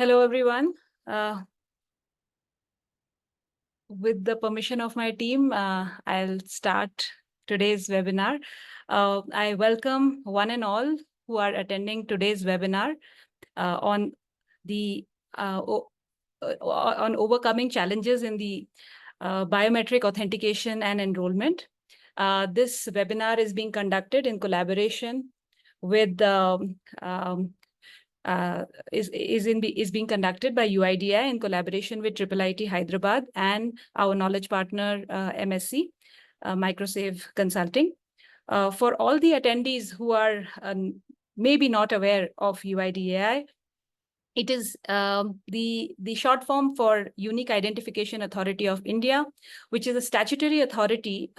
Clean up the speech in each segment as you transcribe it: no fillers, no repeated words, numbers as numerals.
Hello, everyone. With the permission of my team, I'll start today's webinar. I welcome one and all who are attending today's webinar on the on overcoming challenges in the biometric authentication and enrollment. This webinar is being conducted in collaboration with is being conducted by UIDAI in collaboration with IIIT Hyderabad and our knowledge partner MSc, Microsave Consulting. For all the attendees who are maybe not aware of UIDAI, it is the short form for Unique Identification Authority of India, which is a statutory authority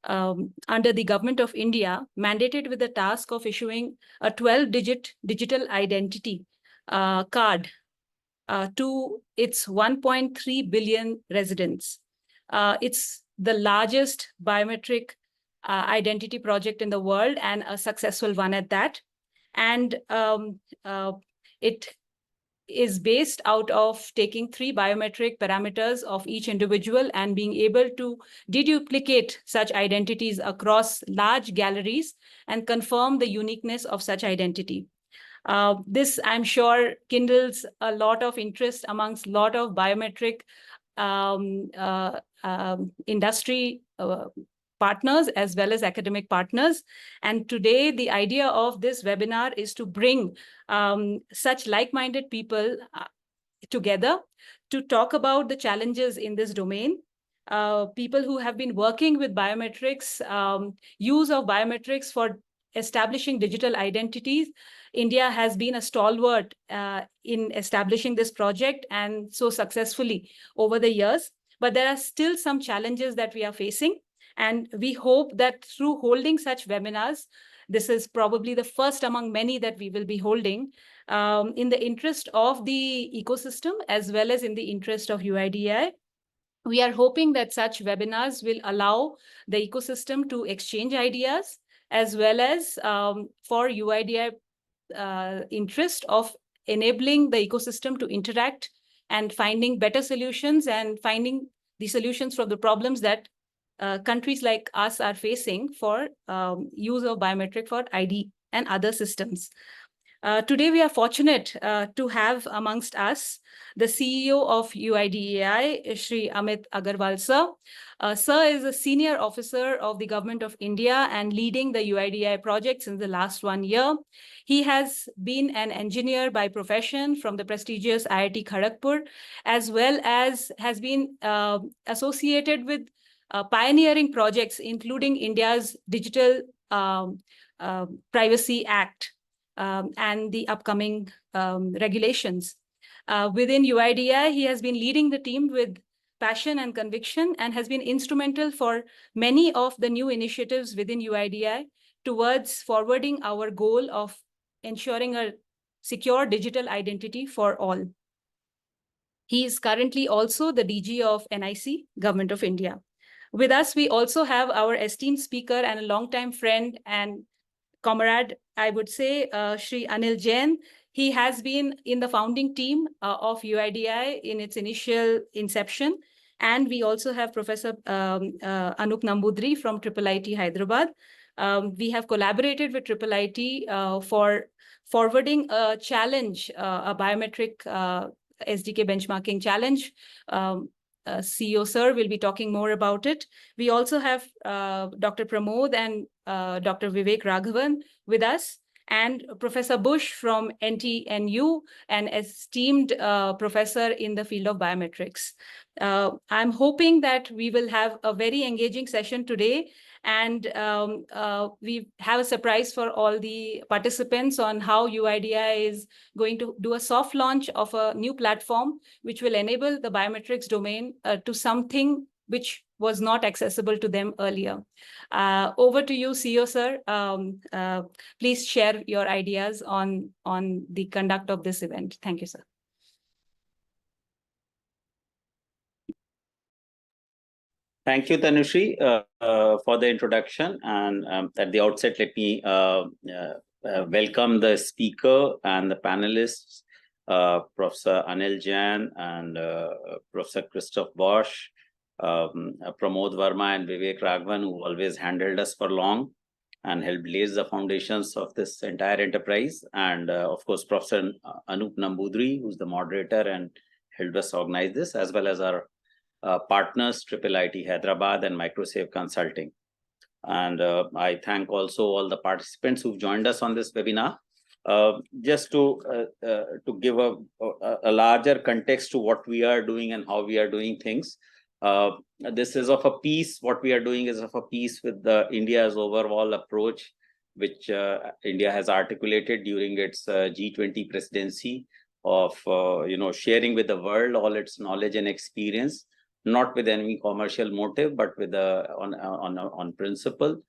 under the Government of India, mandated with the task of issuing a 12-digit digital identity card to its 1.3 billion residents. It's the largest biometric identity project in the world, and a successful one at that. And it is based out of taking 3 biometric parameters of each individual and being able to deduplicate such identities across large galleries and confirm the uniqueness of such identity. This, I'm sure, kindles a lot of interest amongst a lot of biometric industry partners as well as academic partners. And today, the idea of this webinar is to bring such like-minded people together to talk about the challenges in this domain. People who have been working with biometrics, use of biometrics for establishing digital identities. India has been a stalwart in establishing this project, and so successfully over the years. But there are still some challenges that we are facing. And we hope that through holding such webinars, this is probably the first among many that we will be holding, in the interest of the ecosystem as well as in the interest of UIDAI. We are hoping that such webinars will allow the ecosystem to exchange ideas, as well as for UIDAI interest of enabling the ecosystem to interact and finding better solutions and finding the solutions from the problems that countries like us are facing for use of biometric for ID and other systems. Today, we are fortunate to have amongst us the CEO of UIDAI, Shri Amit Agarwal sir. Sir is a senior officer of the Government of India and leading the UIDAI project since the last 1 year. He has been an engineer by profession from the prestigious IIT Kharagpur, as well as has been associated with pioneering projects, including India's Digital Privacy Act and the upcoming regulations. Within UIDAI, he has been leading the team with passion and conviction and has been instrumental for many of the new initiatives within UIDAI towards forwarding our goal of ensuring a secure digital identity for all. He is currently also the DG of NIC, Government of India. With us, we also have our esteemed speaker and a longtime friend and comrade, I would say, Shri Anil Jain. He has been in the founding team of UIDAI in its initial inception. And we also have Professor Anoop Namboodiri from IIIT Hyderabad. We have collaborated with IIIT for forwarding a challenge, a biometric SDK benchmarking challenge. CEO sir will be talking more about it. We also have Dr. Pramod and Dr. Vivek Raghavan with us, and Professor Buch from NTNU, an esteemed professor in the field of biometrics. I'm hoping that we will have a very engaging session today, and we have a surprise for all the participants on how UIDAI is going to do a soft launch of a new platform, which will enable the biometrics domain to something which was not accessible to them earlier. Over to you, CEO sir. Please share your ideas on the conduct of this event. Thank you, sir. Thank you, Tanushree, for the introduction. And at the outset, let me welcome the speaker and the panelists Professor Anil Jain and Professor Christoph Buch, Pramod Varma and Vivek Raghavan, who always handled us for long and helped lay the foundations of this entire enterprise. And of course, Professor Anoop Namboodiri, who's the moderator and helped us organize this, as well as our partners, IIIT Hyderabad and Microsafe Consulting. And I thank also all the participants who've joined us on this webinar. Just to give a larger context to what we are doing and how we are doing things. This is of a piece, what we are doing is of a piece with India's overall approach, which India has articulated during its G20 presidency of sharing with the world all its knowledge and experience, not with any commercial motive, but with on principle.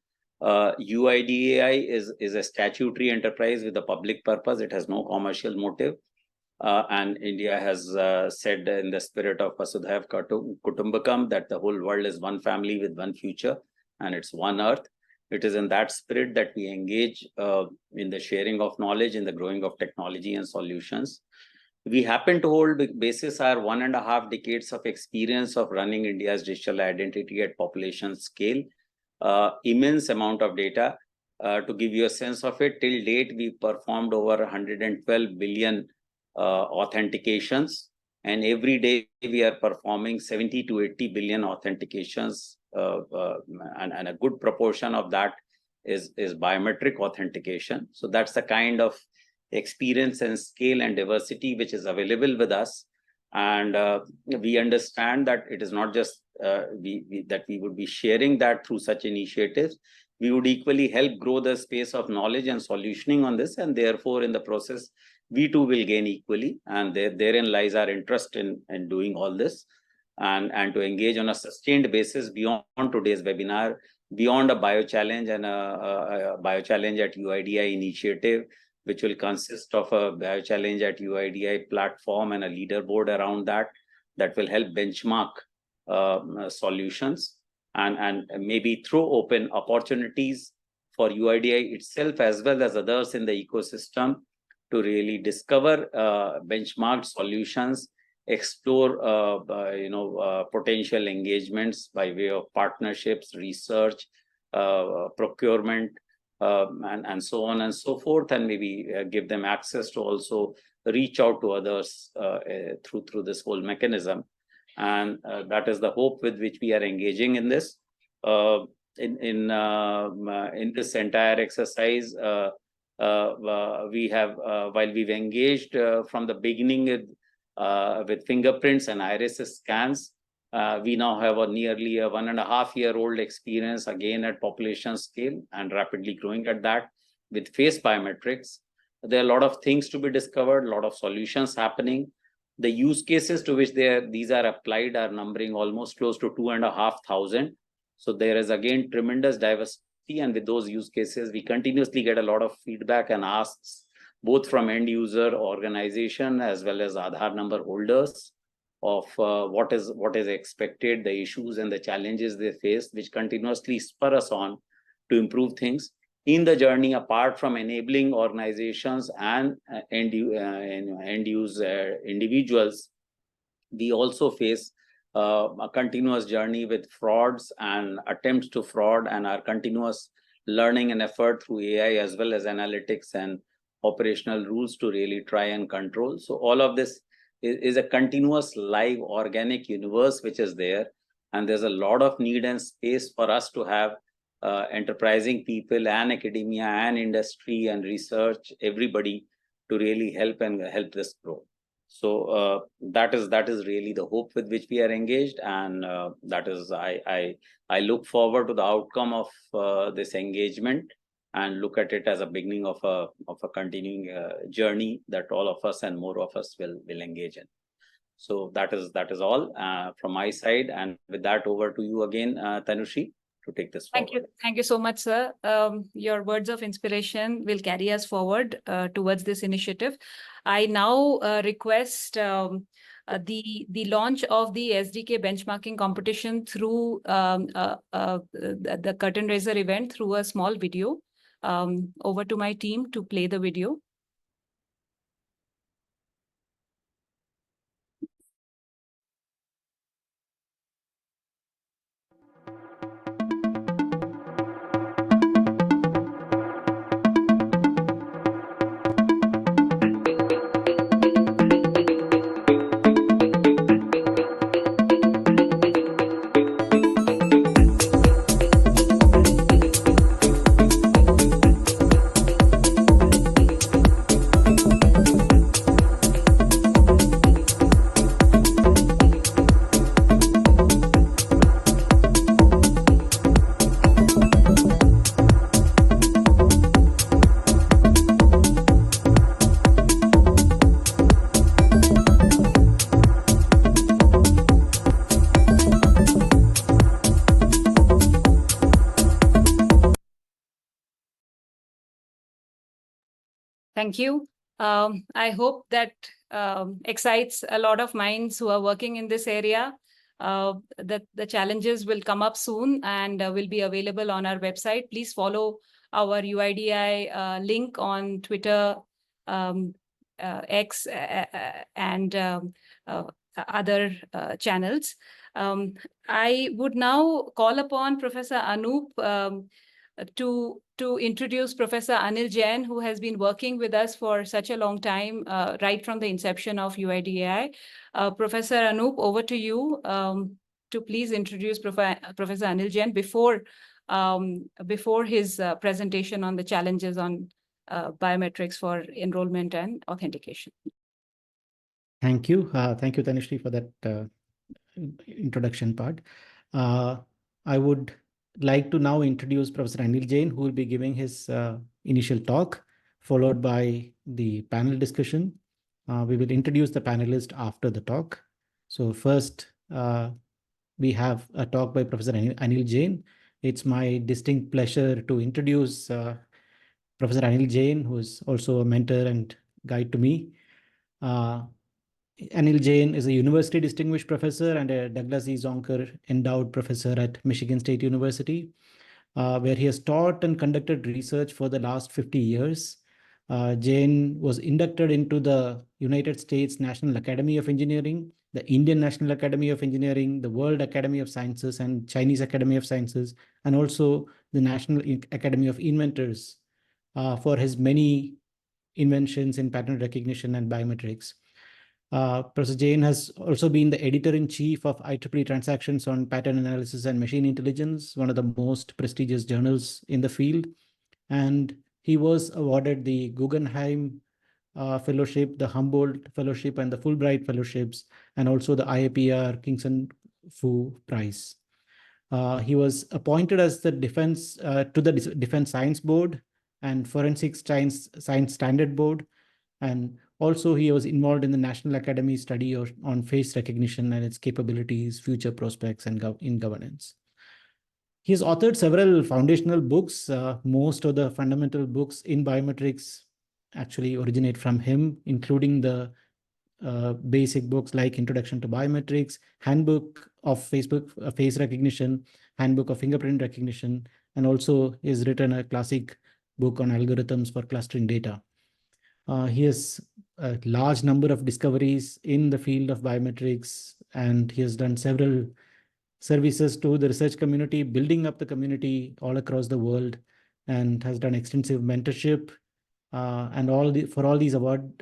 UIDAI is a statutory enterprise with a public purpose. It has no commercial motive. And India has said in the spirit of Vasudhaiv Kutumbakam that the whole world is one family with one future and it's one earth. It is in that spirit that we engage in the sharing of knowledge, in the growing of technology and solutions. We happen to hold basis our 1.5 decades of experience of running India's digital identity at population scale. Immense amount of data. To give you a sense of it, till date, we performed over 112 billion authentications, and every day we are performing 70 to 80 billion authentications, and a good proportion of that is biometric authentication. So that's the kind of experience and scale and diversity which is available with us. And we understand that it is not just that we would be sharing that through such initiatives. We would equally help grow the space of knowledge and solutioning on this, and therefore in the process we too will gain equally, and therein lies our interest in doing all this, and to engage on a sustained basis beyond today's webinar, beyond a bio challenge and a bio challenge at UIDAI initiative, which will consist of a bio challenge at UIDAI platform and a leaderboard around that will help benchmark solutions and maybe throw open opportunities for UIDAI itself as well as others in the ecosystem to really discover benchmarked solutions, explore potential engagements by way of partnerships, research, procurement, and so on and so forth, and maybe give them access to also reach out to others through this whole mechanism. And that is the hope with which we are engaging in this. In this entire exercise, we have, while we've engaged from the beginning with fingerprints and iris scans, we now have nearly a 1.5-year-old experience again at population scale and rapidly growing at that with face biometrics. There are a lot of things to be discovered, a lot of solutions happening. The use cases to which these are applied are numbering almost close to 2,500. So there is again tremendous diversity, and with those use cases, we continuously get a lot of feedback and asks both from end user organization as well as Aadhaar number holders of what is expected, the issues and the challenges they face, which continuously spur us on to improve things in the journey. Apart from enabling organizations and end use individuals, we also face a continuous journey with frauds and attempts to fraud, and our continuous learning and effort through AI as well as analytics and operational rules to really try and control. So all of this is a continuous live organic universe which is there, and there's a lot of need and space for us to have enterprising people and academia and industry and research, everybody to really help this grow. So that is really the hope with which we are engaged, and that is I look forward to the outcome of this engagement and look at it as a beginning of a continuing journey that all of us and more of us will engage in. So that is all from my side, and with that, over to you again, Tanushree, to take this forward. Thank you so much, sir. Your words of inspiration will carry us forward towards this initiative. I now request the launch of the SDK benchmarking competition through the curtain raiser event through a small video. Over to my team to play the video. Thank you. I hope that excites a lot of minds who are working in this area. That the challenges will come up soon and will be available on our website. Please follow our UIDI link on Twitter, X, and other channels. I would now call upon Professor Anoop to introduce Professor Anil Jain, who has been working with us for such a long time, right from the inception of UIDAI. Professor Anoop, over to you to please introduce Professor Anil Jain before his presentation on the challenges on biometrics for enrollment and authentication. Thank you. Thank you, Tanushree, for that introduction part. I would like to now introduce Professor Anil Jain, who will be giving his initial talk, followed by the panel discussion. We will introduce the panelist after the talk. So first, we have a talk by Professor Anil Jain. It's my distinct pleasure to introduce Professor Anil Jain, who is also a mentor and guide to me. Anil Jain is a university distinguished professor and a Douglas E. Zonker endowed professor at Michigan State University, where he has taught and conducted research for the last 50 years. Jain was inducted into the United States National Academy of Engineering, the Indian National Academy of Engineering, the World Academy of Sciences, and Chinese Academy of Sciences, and also the National Academy of Inventors for his many inventions in pattern recognition and biometrics. Professor Jain has also been the editor-in-chief of IEEE Transactions on Pattern Analysis and Machine Intelligence, one of the most prestigious journals in the field. And he was awarded the Guggenheim Fellowship, the Humboldt Fellowship, and the Fulbright Fellowships, and also the IAPR Kingston Fu Prize. He was appointed as the Defense Science Board and Forensic Science Standard Board, and also he was involved in the National Academy study on face recognition and its capabilities, future prospects, and in governance. He has authored several foundational books. Most of the fundamental books in biometrics actually originate from him, including the basic books like Introduction to Biometrics, Handbook of Face Recognition, Handbook of Fingerprint Recognition, and also he's written a classic book on algorithms for clustering data. He has a large number of discoveries in the field of biometrics, and he has done several services to the research community, building up the community all across the world, and has done extensive mentorship. And for all these award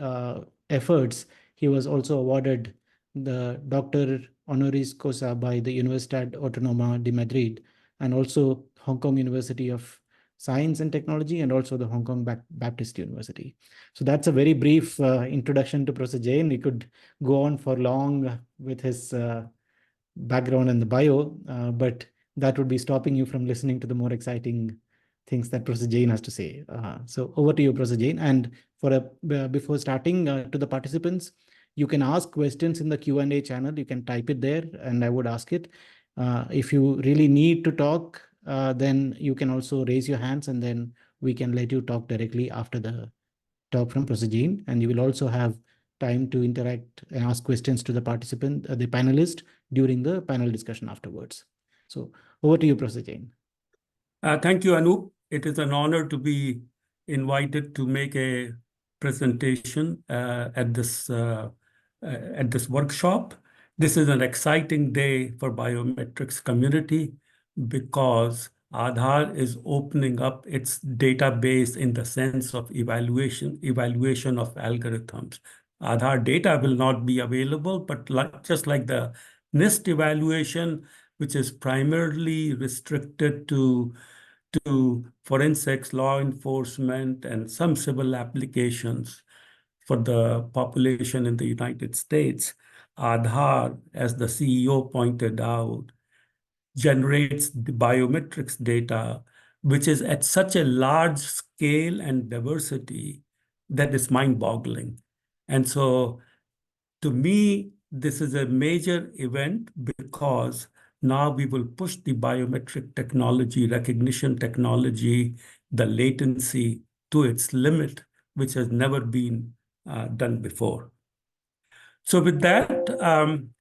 efforts, he was also awarded the Doctor Honoris Causa by the Universidad Autónoma de Madrid, and also Hong Kong University of Science and Technology, and also the Hong Kong Baptist University. So that's a very brief introduction to Professor Jain. We could go on for long with his background and the bio, but that would be stopping you from listening to the more exciting things that Professor Jain has to say. So over to you, Professor Jain. And before starting, to the participants, you can ask questions in the Q&A channel. You can type it there, and I would ask it. If you really need to talk, then you can also raise your hands, and then we can let you talk directly after the talk from Professor Jain. And you will also have time to interact and ask questions to the participant, the panelist, during the panel discussion afterwards. So over to you, Professor Jain. Thank you, Anoop. It is an honor to be invited to make a presentation at this workshop. This is an exciting day for biometrics community because Aadhaar is opening up its database in the sense of evaluation of algorithms. Aadhaar data will not be available, but just like the NIST evaluation, which is primarily restricted to forensics, law enforcement, and some civil applications for the population in the United States, Aadhaar, as the CEO pointed out, generates the biometrics data, which is at such a large scale and diversity that is mind-boggling. And so, to me, this is a major event because now we will push the biometric technology, recognition technology, the latency to its limit which has never been done before. So with that,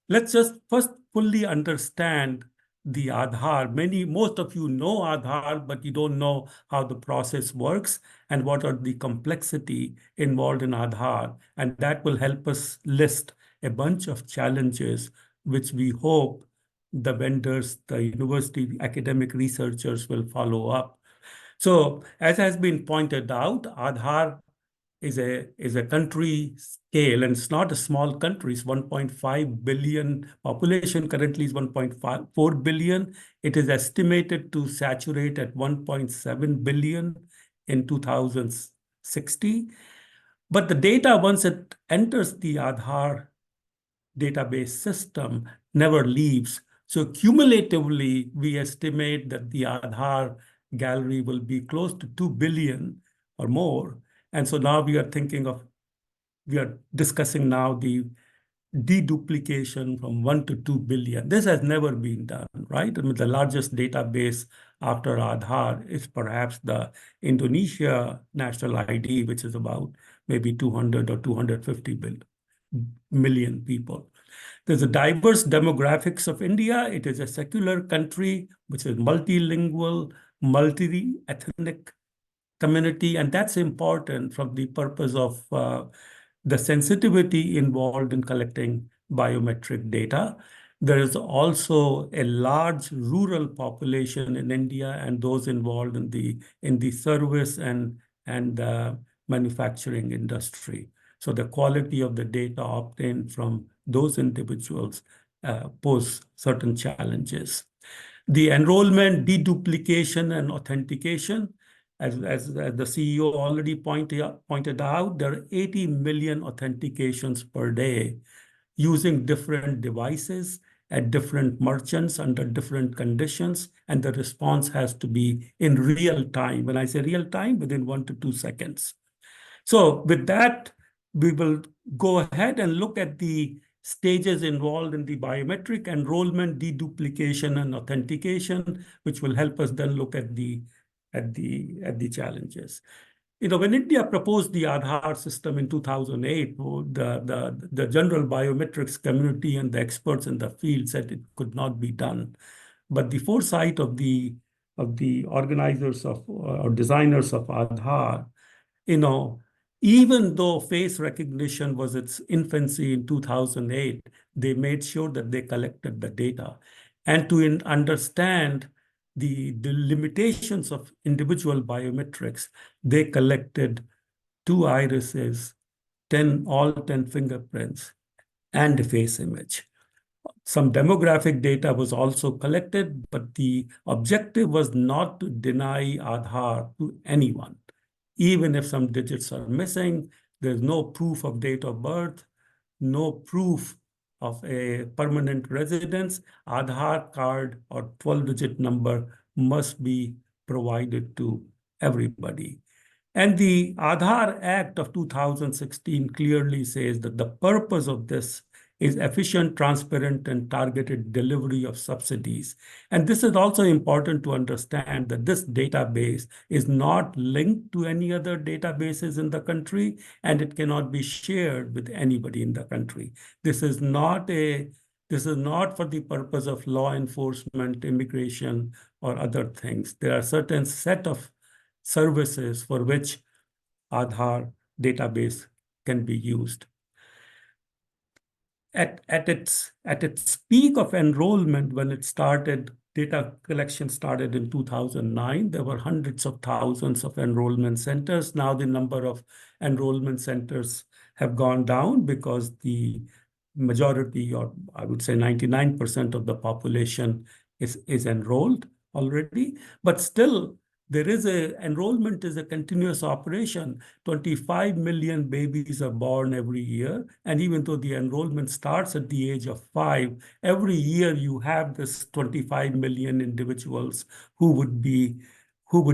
let's just first fully understand the Aadhaar. Most of you know Aadhaar, but you don't know how the process works and what are the complexity involved in Aadhaar. And that will help us list a bunch of challenges which we hope the vendors, the university academic researchers will follow up. So as has been pointed out, Aadhaar is a country scale, and it's not a small country. It's 1.5 billion population. Currently is 1.4 billion. It is estimated to saturate at 1.7 billion in 2060. But the data, once it enters the Aadhaar database system, never leaves. So cumulatively, we estimate that the Aadhaar gallery will be close to 2 billion or more. And so now we are discussing now the deduplication from 1 to 2 billion. This has never been done, right? I mean, the largest database after Aadhaar is perhaps the Indonesia national ID, which is about maybe 200 or 250 million people. There's a diverse demographics of India. It is a secular country, which is multilingual, multi-ethnic community, and that's important from the purpose of the sensitivity involved in collecting biometric data. There is also a large rural population in India and those involved in the service and manufacturing industry. So the quality of the data obtained from those individuals pose certain challenges. The enrollment, deduplication, and authentication, as the CEO already pointed out, there are 80 million authentications per day using different devices at different merchants under different conditions, and the response has to be in real time. When I say real time, within 1 to 2 seconds. So with that, we will go ahead and look at the stages involved in the biometric enrollment, deduplication, and authentication, which will help us then look at the challenges. You know, when India proposed the Aadhaar system in 2008, the general biometrics community and the experts in the field said it could not be done. But the foresight of the organizers of or designers of Aadhaar, you know, even though face recognition was its infancy in 2008, they made sure that they collected the data. And to understand the limitations of individual biometrics, they collected 2 irises, all 10 fingerprints, and a face image. Some demographic data was also collected, but the objective was not to deny Aadhaar to anyone. Even if some digits are missing, there's no proof of date of birth, no proof of a permanent residence, Aadhaar card or 12-digit number must be provided to everybody. And the Aadhaar Act of 2016 clearly says that the purpose of this is efficient, transparent, and targeted delivery of subsidies. And this is also important to understand that this database is not linked to any other databases in the country, and it cannot be shared with anybody in the country. This is not for the purpose of law enforcement, immigration, or other things. There are certain set of services for which Aadhaar database can be used. At its peak of enrollment, when it started, data collection started in 2009, there were hundreds of thousands of enrollment centers. Now the number of enrollment centers have gone down because the majority, or I would say 99% of the population is enrolled already. But still, enrollment is a continuous operation. 25 million babies are born every year. And even though the enrollment starts at the age of 5, every year you have this 25 million individuals who would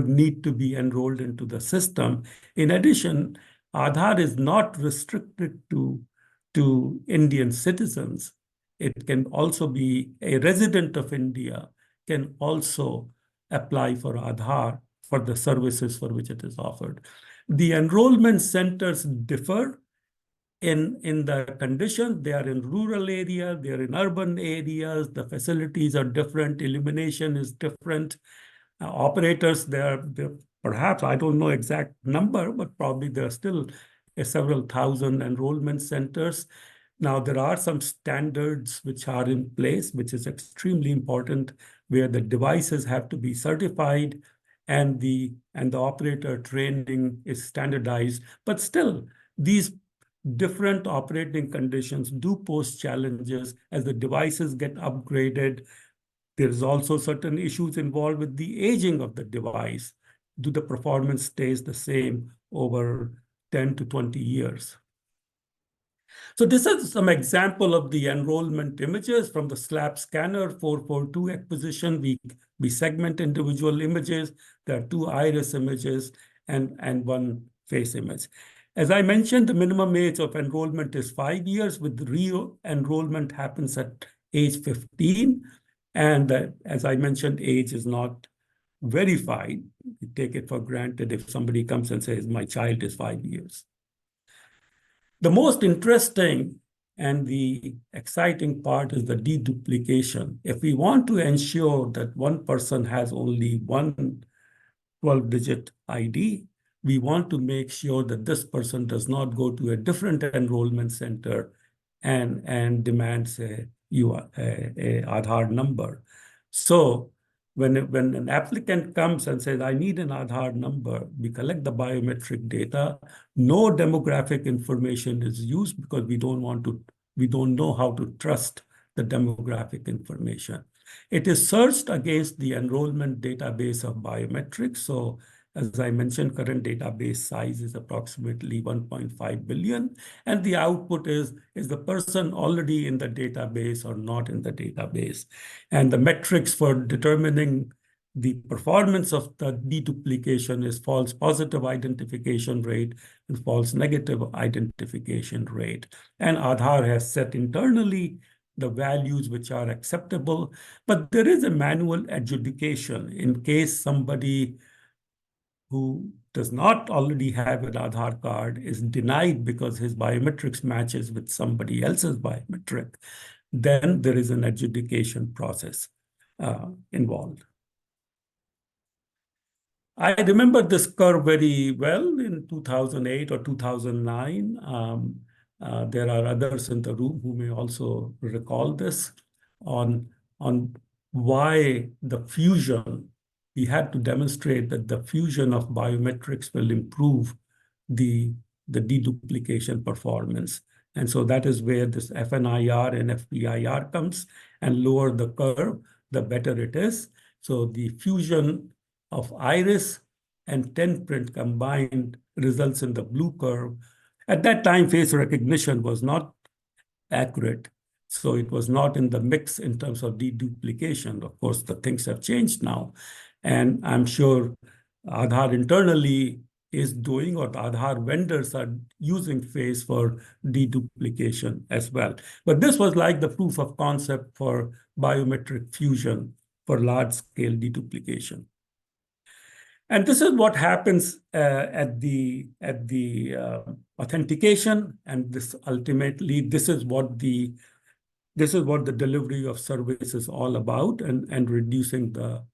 need to be enrolled into the system. In addition, Aadhaar is not restricted to Indian citizens. It can also be a resident of India can also apply for Aadhaar for the services for which it is offered. The enrollment centers differ in the conditions. They are in rural areas, they are in urban areas, the facilities are different, illumination is different. Operators, they're perhaps, I don't know exact number, but probably there are still several thousand enrollment centers. Now, there are some standards which are in place, which is extremely important, where the devices have to be certified and the operator training is standardized. But still, these different operating conditions do pose challenges as the devices get upgraded. There's also certain issues involved with the aging of the device. Do the performance stays the same over 10 to 20 years? So this is some example of the enrollment images from the SLAP scanner 442 acquisition. We segment individual images. There are 2 iris images and 1 face image. As I mentioned, the minimum age of enrollment is 5 years, with re-enrollment happens at age 15. And as I mentioned, age is not verified. We take it for granted if somebody comes and says, my child is 5 years. The most interesting and the exciting part is the deduplication. If we want to ensure that one person has only one 12-digit ID, we want to make sure that this person does not go to a different enrollment center and demands a Aadhaar number. So when an applicant comes and says, I need an Aadhaar number, we collect the biometric data. No demographic information is used because we don't know how to trust the demographic information. It is searched against the enrollment database of biometrics. So as I mentioned, current database size is approximately 1.5 billion. And the output is the person already in the database or not in the database? And the metrics for determining the performance of the deduplication is false positive identification rate and false negative identification rate. And Aadhaar has set internally the values which are acceptable, but there is a manual adjudication in case somebody who does not already have an Aadhaar card is denied because his biometrics matches with somebody else's biometric. Then there is an adjudication process involved. I remember this curve very well in 2008 or 2009. There are others in the room who may also recall this on why the fusion. We had to demonstrate that the fusion of biometrics will improve the deduplication performance. And so that is where this FNIR and FPIR comes, and lower the curve, the better it is. So the fusion of iris and 10 print combined results in the blue curve. At that time, face recognition was not accurate. So it was not in the mix in terms of deduplication. Of course, the things have changed now. And I'm sure Aadhaar internally is doing, or the Aadhaar vendors are using face for deduplication as well. But this was like the proof of concept for biometric fusion for large-scale deduplication. And this is what happens at the authentication, and this ultimately this is what the delivery of service is all about, and reducing the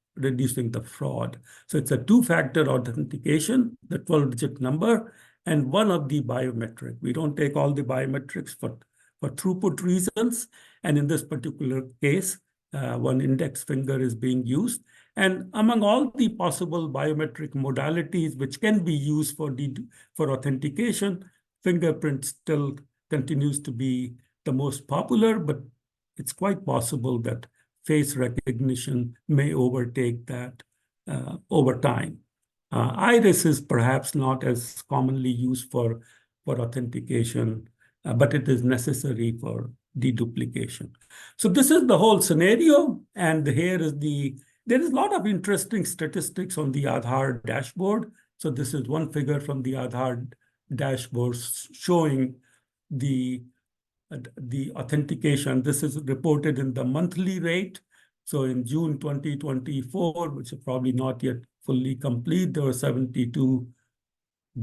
fraud. So it's a 2-factor authentication, the 12-digit number, and one of the biometric. We don't take all the biometrics for throughput reasons, and in this particular case, one index finger is being used. And among all the possible biometric modalities which can be used for authentication, fingerprint still continues to be the most popular, but it's quite possible that face recognition may overtake that over time. Iris is perhaps not as commonly used for authentication, but it is necessary for deduplication. So this is the whole scenario, and here is there is a lot of interesting statistics on the Aadhaar dashboard. So this is one figure from the Aadhaar dashboard showing the authentication. This is reported in the monthly rate. So in June 2024, which is probably not yet fully complete, there were 72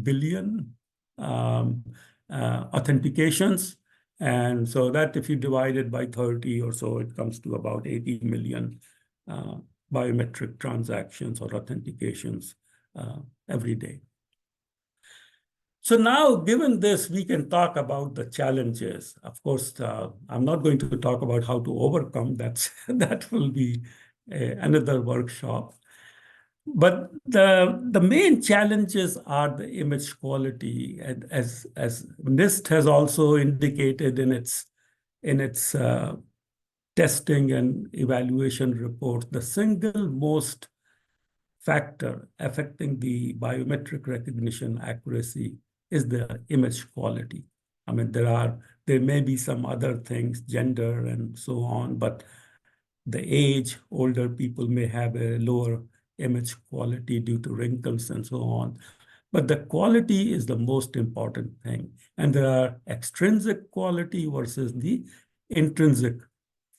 billion authentications. And so that if you divide it by 30 or so, it comes to about 80 million biometric transactions or authentications every day. So now, given this, we can talk about the challenges. Of course, I'm not going to talk about how to overcome that. That will be another workshop. But the main challenges are the image quality, and as NIST has also indicated in its testing and evaluation report, the single most factor affecting the biometric recognition accuracy is the image quality. I mean, there may be some other things, gender and so on, but the age, older people may have a lower image quality due to wrinkles and so on. But the quality is the most important thing. And there are extrinsic quality versus the intrinsic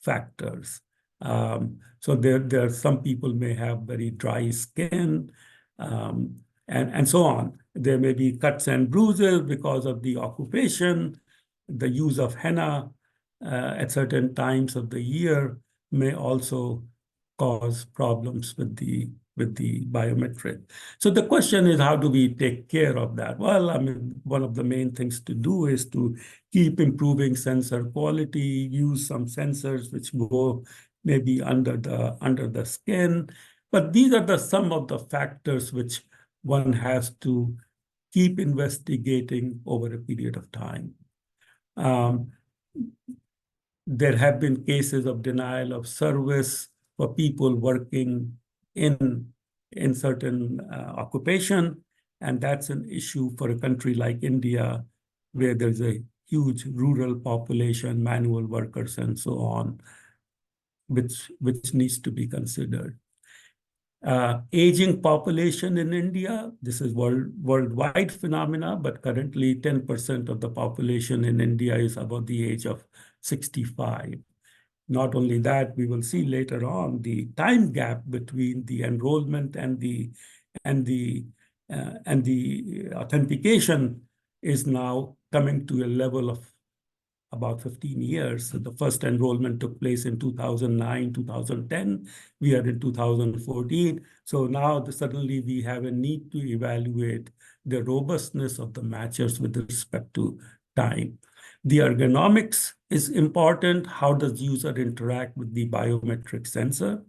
factors. So there are some people may have very dry skin and so on. There may be cuts and bruises because of the occupation, the use of henna at certain times of the year may also cause problems with the biometric. So the question is, how do we take care of that? Well, I mean, one of the main things to do is to keep improving sensor quality, use some sensors which go maybe under the skin. But these are some of the factors which one has to keep investigating over a period of time. There have been cases of denial of service for people working in certain occupation, and that's an issue for a country like India, where there's a huge rural population, manual workers, and so on, which needs to be considered. Aging population in India, this is worldwide phenomena, but currently 10% of the population in India is above the age of 65. Not only that, we will see later on the time gap between the enrollment and the authentication is now coming to a level of about 15 years. So the first enrollment took place in 2009, 2010. We are in 2014. So now suddenly we have a need to evaluate the robustness of the matches with respect to time. The ergonomics is important. How does user interact with the biometric sensor?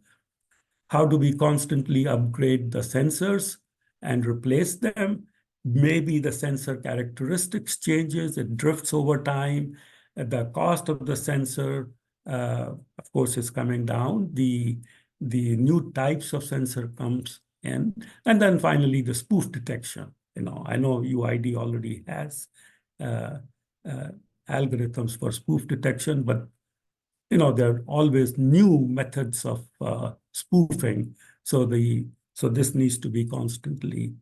How do we constantly upgrade the sensors and replace them? Maybe the sensor characteristics changes, it drifts over time. The cost of the sensor, of course, is coming down. The new types of sensor comes in. And then finally, the spoof detection. I know UID already has algorithms for spoof detection, but there are always new methods of spoofing. So this needs to be constantly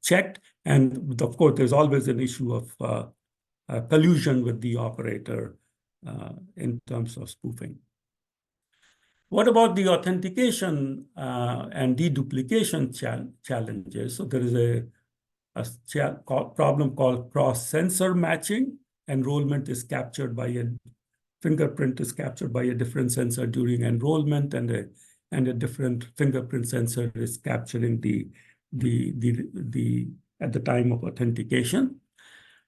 checked. And of course, there's always an issue of collusion with the operator in terms of spoofing. What about the authentication and deduplication challenges? So there is a problem called cross-sensor matching. Enrollment is captured by a fingerprint is captured by a different sensor during enrollment, and a different fingerprint sensor is capturing at the time of authentication.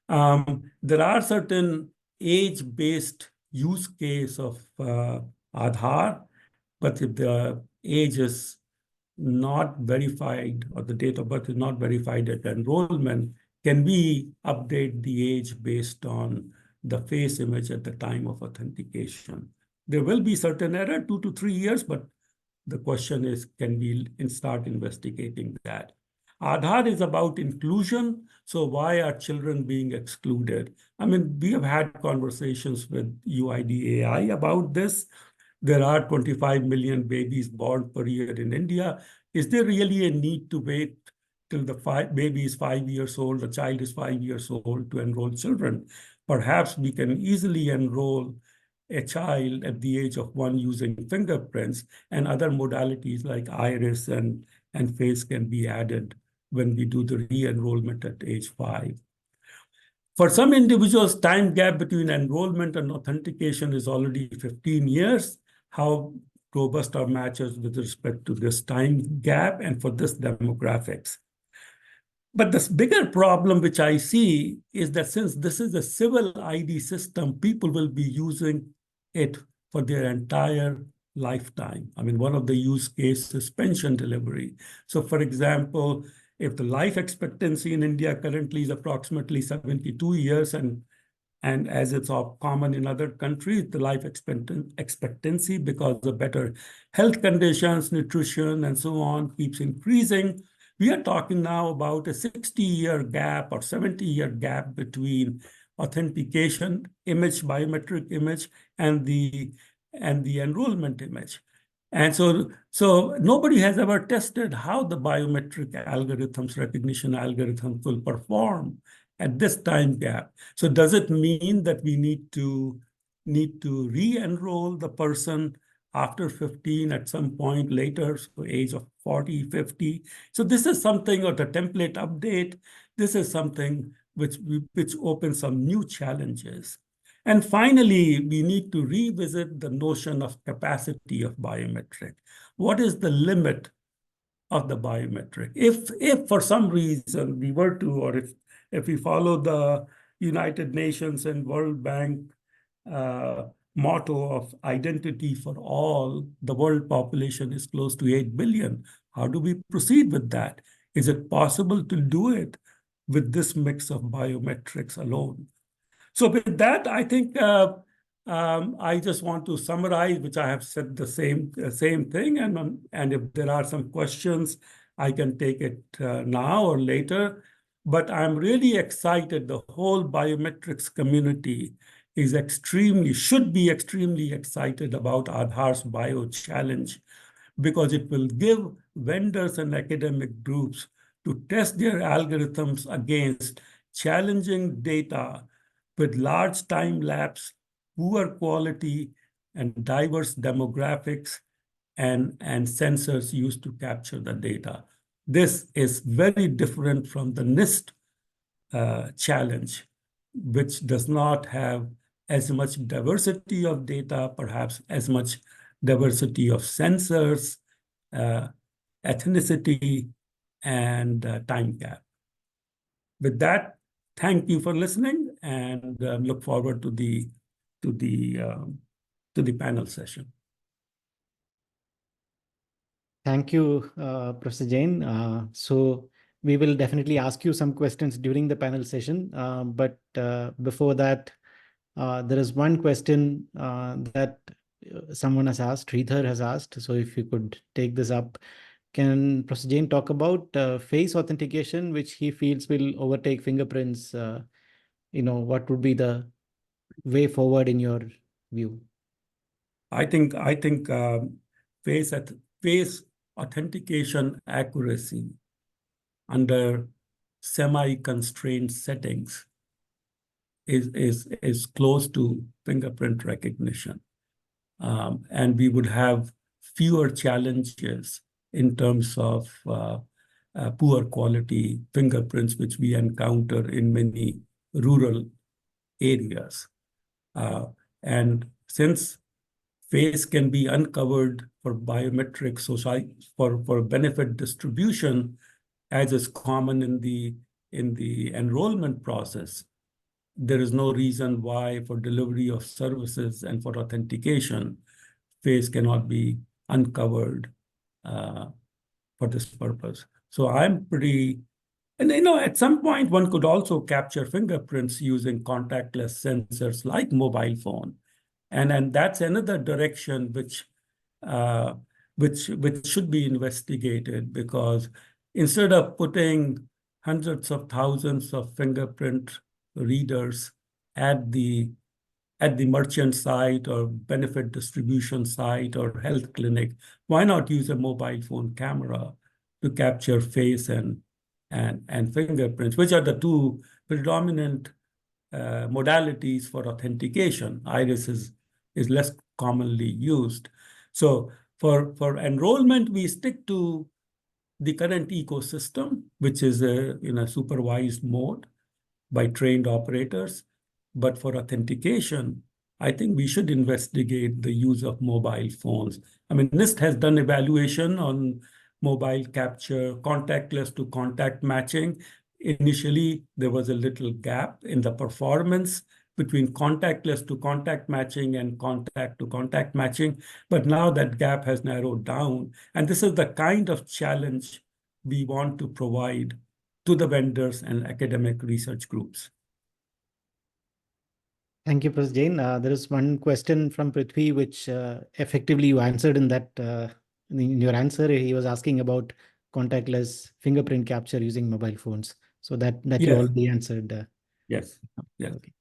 There are certain age-based use case of Aadhaar, but if the age is not verified or the date of birth is not verified at enrollment, can we update the age based on the face image at the time of authentication? There will be certain error, 2 to 3 years, but the question is, can we start investigating that? Aadhaar is about inclusion. So why are children being excluded? I mean, we have had conversations with UIDAI about this. There are 25 million babies born per year in India. Is there really a need to wait till the baby is 5 years old, the child is 5 years old to enroll children? Perhaps we can easily enroll a child at the age of 1 using fingerprints, and other modalities like iris and face can be added when we do the re-enrollment at age 5. For some individuals, time gap between enrollment and authentication is already 15 years. How robust are matches with respect to this time gap and for this demographics? But this bigger problem which I see is that since this is a civil ID system, people will be using it for their entire lifetime. I mean, one of the use cases is pension delivery. So for example, if the life expectancy in India currently is approximately 72 years, and as it's all common in other countries, the life expectancy, because of better health conditions, nutrition, and so on, keeps increasing. We are talking now about a 60-year gap or 70-year gap between authentication image, biometric image, and the enrollment image. And so nobody has ever tested how the biometric algorithms, recognition algorithms will perform at this time gap. So does it mean that we need to re-enroll the person after 15 at some point later, so age of 40, 50? So this is something, or the template update, this is something which opens some new challenges. And finally, we need to revisit the notion of capacity of biometric. What is the limit of the biometric? If for some reason we were to, or if we follow the United Nations and World Bank motto of identity for all, the world population is close to 8 billion. How do we proceed with that? Is it possible to do it with this mix of biometrics alone? So with that, I think I just want to summarize, which I have said the same thing, and if there are some questions, I can take it now or later. But I'm really excited. The whole biometrics community is should be extremely excited about Aadhaar's bio challenge, because it will give vendors and academic groups to test their algorithms against challenging data with large time lapse, poor quality, and diverse demographics and sensors used to capture the data. This is very different from the NIST challenge, which does not have as much diversity of data, perhaps as much diversity of sensors, ethnicity, and time gap. With that, thank you for listening, and look forward to the panel session. Thank you, Professor Jain. So we will definitely ask you some questions during the panel session. But before that, there is one question that someone has asked, Sridhar has asked. So if you could take this up. Can Professor Jain talk about face authentication, which he feels will overtake fingerprints? What would be the way forward in your view? I think face authentication accuracy under semi-constrained settings is close to fingerprint recognition, and we would have fewer challenges in terms of poor quality fingerprints, which we encounter in many rural areas. And since face can be uncovered for biometric for benefit distribution, as is common in the enrollment process, there is no reason why for delivery of services and for authentication, face cannot be uncovered for this purpose. So I'm pretty, and at some point one could also capture fingerprints using contactless sensors like mobile phone, and that's another direction which should be investigated, because instead of putting hundreds of thousands of fingerprint readers at the merchant site or benefit distribution site or health clinic, why not use a mobile phone camera to capture face and fingerprints, which are the two predominant modalities for authentication. Iris is less commonly used. So for enrollment, we stick to the current ecosystem, which is in a supervised mode by trained operators. But for authentication, I think we should investigate the use of mobile phones. I mean, NIST has done evaluation on mobile capture, contactless to contact matching. Initially, there was a little gap in the performance between contactless to contact matching and contact to contact matching. But now that gap has narrowed down. And this is the kind of challenge we want to provide to the vendors and academic research groups. Thank you, Professor Jain. There is one question from Prithvi, which effectively you answered in that in your answer. He was asking about contactless fingerprint capture using mobile phones. So that Yes. you already answered. Yes. Yes. Okay.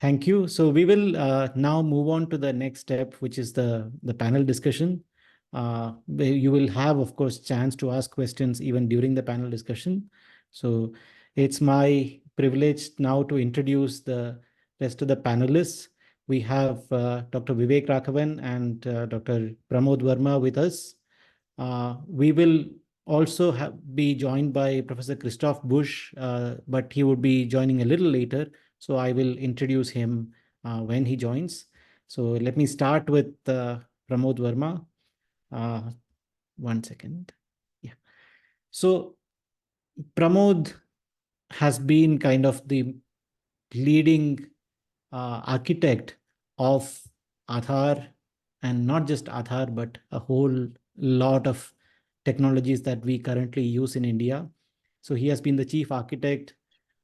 Thank you. So we will now move on to the next step, which is the panel discussion. Where you will have, of course, chance to ask questions even during the panel discussion. So it's my privilege now to introduce the rest of the panelists. We have Dr. Vivek Raghavan and Dr. Pramod Varma with us. We will also be joined by Professor Christoph Buch, but he would be joining a little later. So I will introduce him when he joins. So let me start with Pramod Varma. 1 second. Yeah. So Pramod has been kind of the leading architect of Aadhaar, and not just Aadhaar, but a whole lot of technologies that we currently use in India. So he has been the chief architect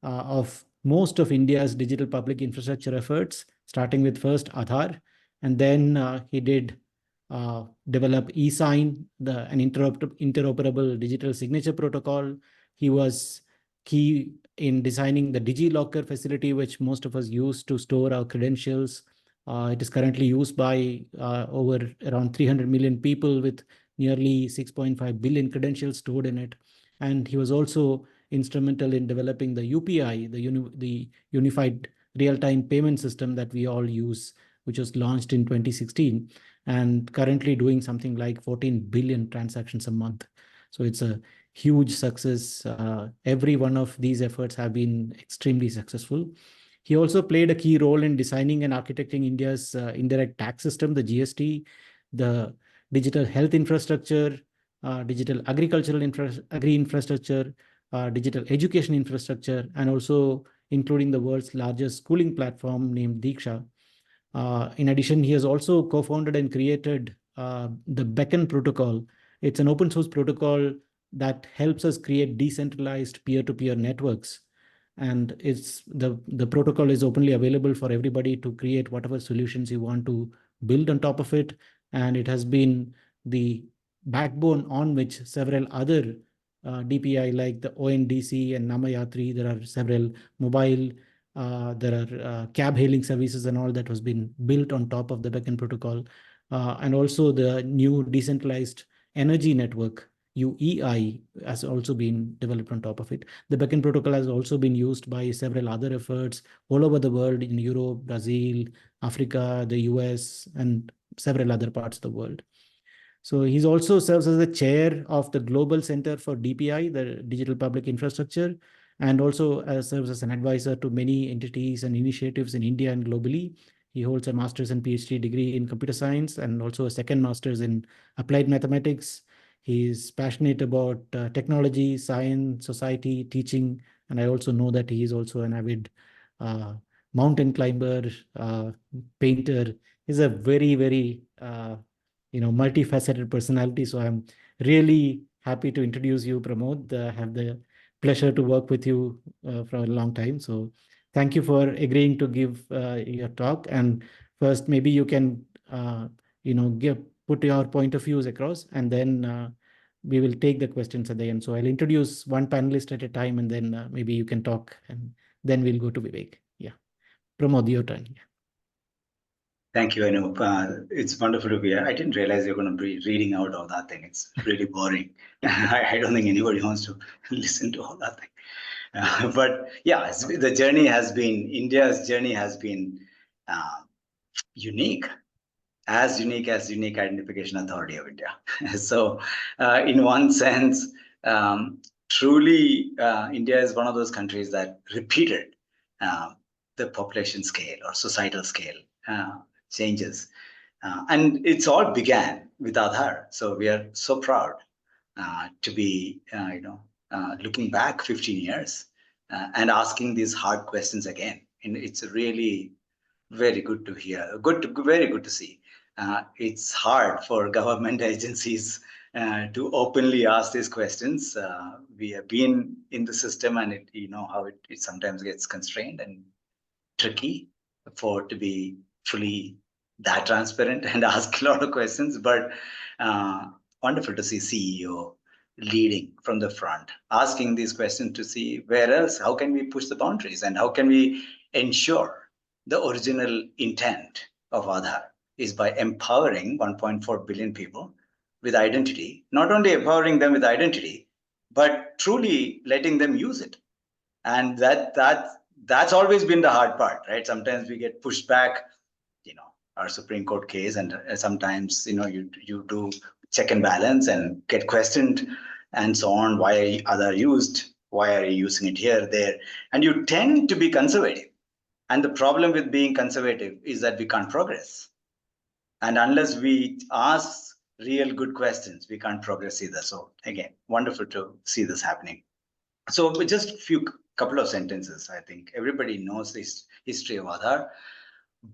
of most of India's digital public infrastructure efforts, starting with first Aadhaar, and then he did develop eSign, an interoperable digital signature protocol. He was key in designing the DigiLocker facility, which most of us use to store our credentials. It is currently used by over around 300 million people with nearly 6.5 billion credentials stored in it. And he was also instrumental in developing the UPI, the Unified Real-Time Payment System that we all use, which was launched in 2016 and currently doing something like 14 billion transactions a month. So it's a huge success. Every one of these efforts have been extremely successful. He also played a key role in designing and architecting India's indirect tax system, the GST, the digital health infrastructure, digital agricultural infrastructure, digital education infrastructure, and also including the world's largest schooling platform named Diksha. In addition, he has also co-founded and created the Beacon protocol. It's an open source protocol that helps us create decentralized peer-to-peer networks. And the protocol is openly available for everybody to create whatever solutions you want to build on top of it. And it has been the backbone on which several other DPI like the ONDC and Namayatri, there are several mobile, there are cab hailing services and all that was been built on top of the Beacon protocol. And also the new decentralized energy network, UEI, has also been developed on top of it. The Beacon protocol has also been used by several other efforts all over the world, in Europe, Brazil, Africa, the US, and several other parts of the world. So he's also serves as the chair of the Global Center for DPI, the Digital Public Infrastructure, and also serves as an advisor to many entities and initiatives in India and globally. He holds a master's and PhD degree in computer science and also a second master's in applied mathematics. He's passionate about technology, science, society, teaching, and I also know that he is also an avid mountain climber, painter. He's a very, very multifaceted personality. So I'm really happy to introduce you, Pramod. Have the pleasure to work with you for a long time. So thank you for agreeing to give your talk. And first, maybe you can, put your point of views across, and then we will take the questions at the end. So I'll introduce one panelist at a time, and then maybe you can talk, and then we'll go to Vivek. Yeah. Pramod, your turn. Yeah. Thank you, Anoop. It's wonderful to be here. I didn't realize you're going to be reading out all that thing. It's really boring. I don't think anybody wants to listen to all that thing. But yeah, the journey has been, India's journey has been unique. as unique as Unique Identification Authority of India. So in one sense, truly, India is one of those countries that repeated the population scale or societal scale changes. And it's all began with Aadhaar. So we are so proud to be, looking back 15 years and asking these hard questions again. And it's really very good to hear, very good to see. It's hard for government agencies to openly ask these questions. We have been in the system, and you know how it sometimes gets constrained and tricky to be fully that transparent and ask a lot of questions. But wonderful to see CEO leading from the front, asking these questions to see where else, how can we push the boundaries, and how can we ensure the original intent of Aadhaar is by empowering 1.4 billion people with identity, not only empowering them with identity, but truly letting them use it. And that's always been the hard part, right? Sometimes we get pushed back, our Supreme Court case, and sometimes, you do check and balance and get questioned and so on. Why are Aadhaar used? Why are you using it here, there? And you tend to be conservative. And the problem with being conservative is that we can't progress. And unless we ask real good questions, we can't progress either. So again, wonderful to see this happening. So with just couple of sentences, I think everybody knows this history of Aadhaar.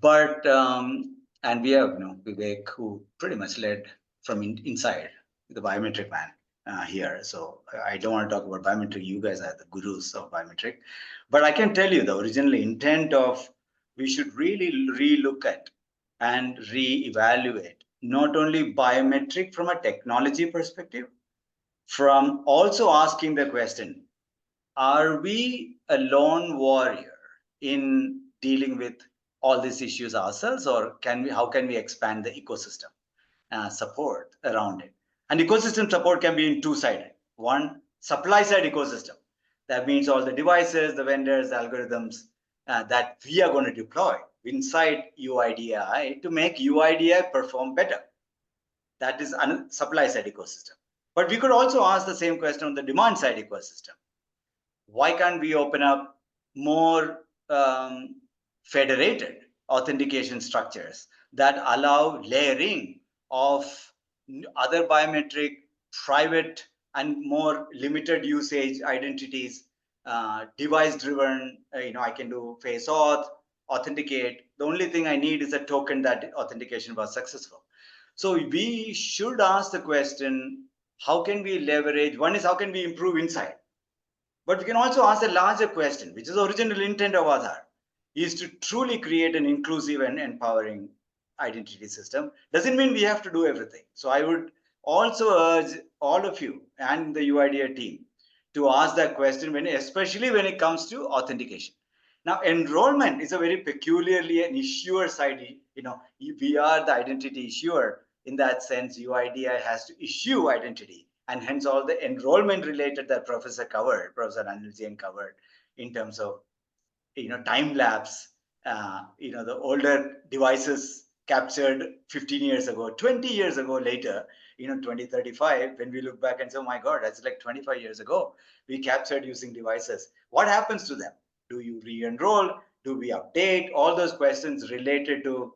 But and we have Vivek, who pretty much led from inside, the biometric man here. So I don't want to talk about biometric. You guys are the gurus of biometric. But I can tell you the original intent of we should really relook at and reevaluate not only biometric from a technology perspective, from also asking the question, are we a lone warrior in dealing with all these issues ourselves, or how can we expand the ecosystem support around it? And ecosystem support can be in two-sided. One, supply side ecosystem. That means all the devices, the vendors, the algorithms that we are going to deploy inside UIDAI to make UIDAI perform better. That is a supply side ecosystem. But we could also ask the same question on the demand side ecosystem. Why can't we open up more federated authentication structures that allow layering of other biometric, private, and more limited usage identities, device-driven? I can do face auth, authenticate. The only thing I need is a token that authentication was successful. So we should ask the question, how can we leverage? One is, how can we improve inside? But we can also ask a larger question, which is the original intent of Aadhaar, is to truly create an inclusive and empowering identity system. Doesn't mean we have to do everything. So I would also urge all of you and the UIDAI team to ask that question, especially when it comes to authentication. Now, enrollment is a very peculiarly an issuer side. We are the identity issuer. In that sense, UIDAI has to issue identity. And hence all the enrollment related that Professor Anil K Jain covered in terms of, time lapse, the older devices captured 15 years ago, 20 years ago later, 2035, when we look back and say, oh my God, that's like 25 years ago, we captured using devices. What happens to them? Do you re-enroll? Do we update? All those questions related to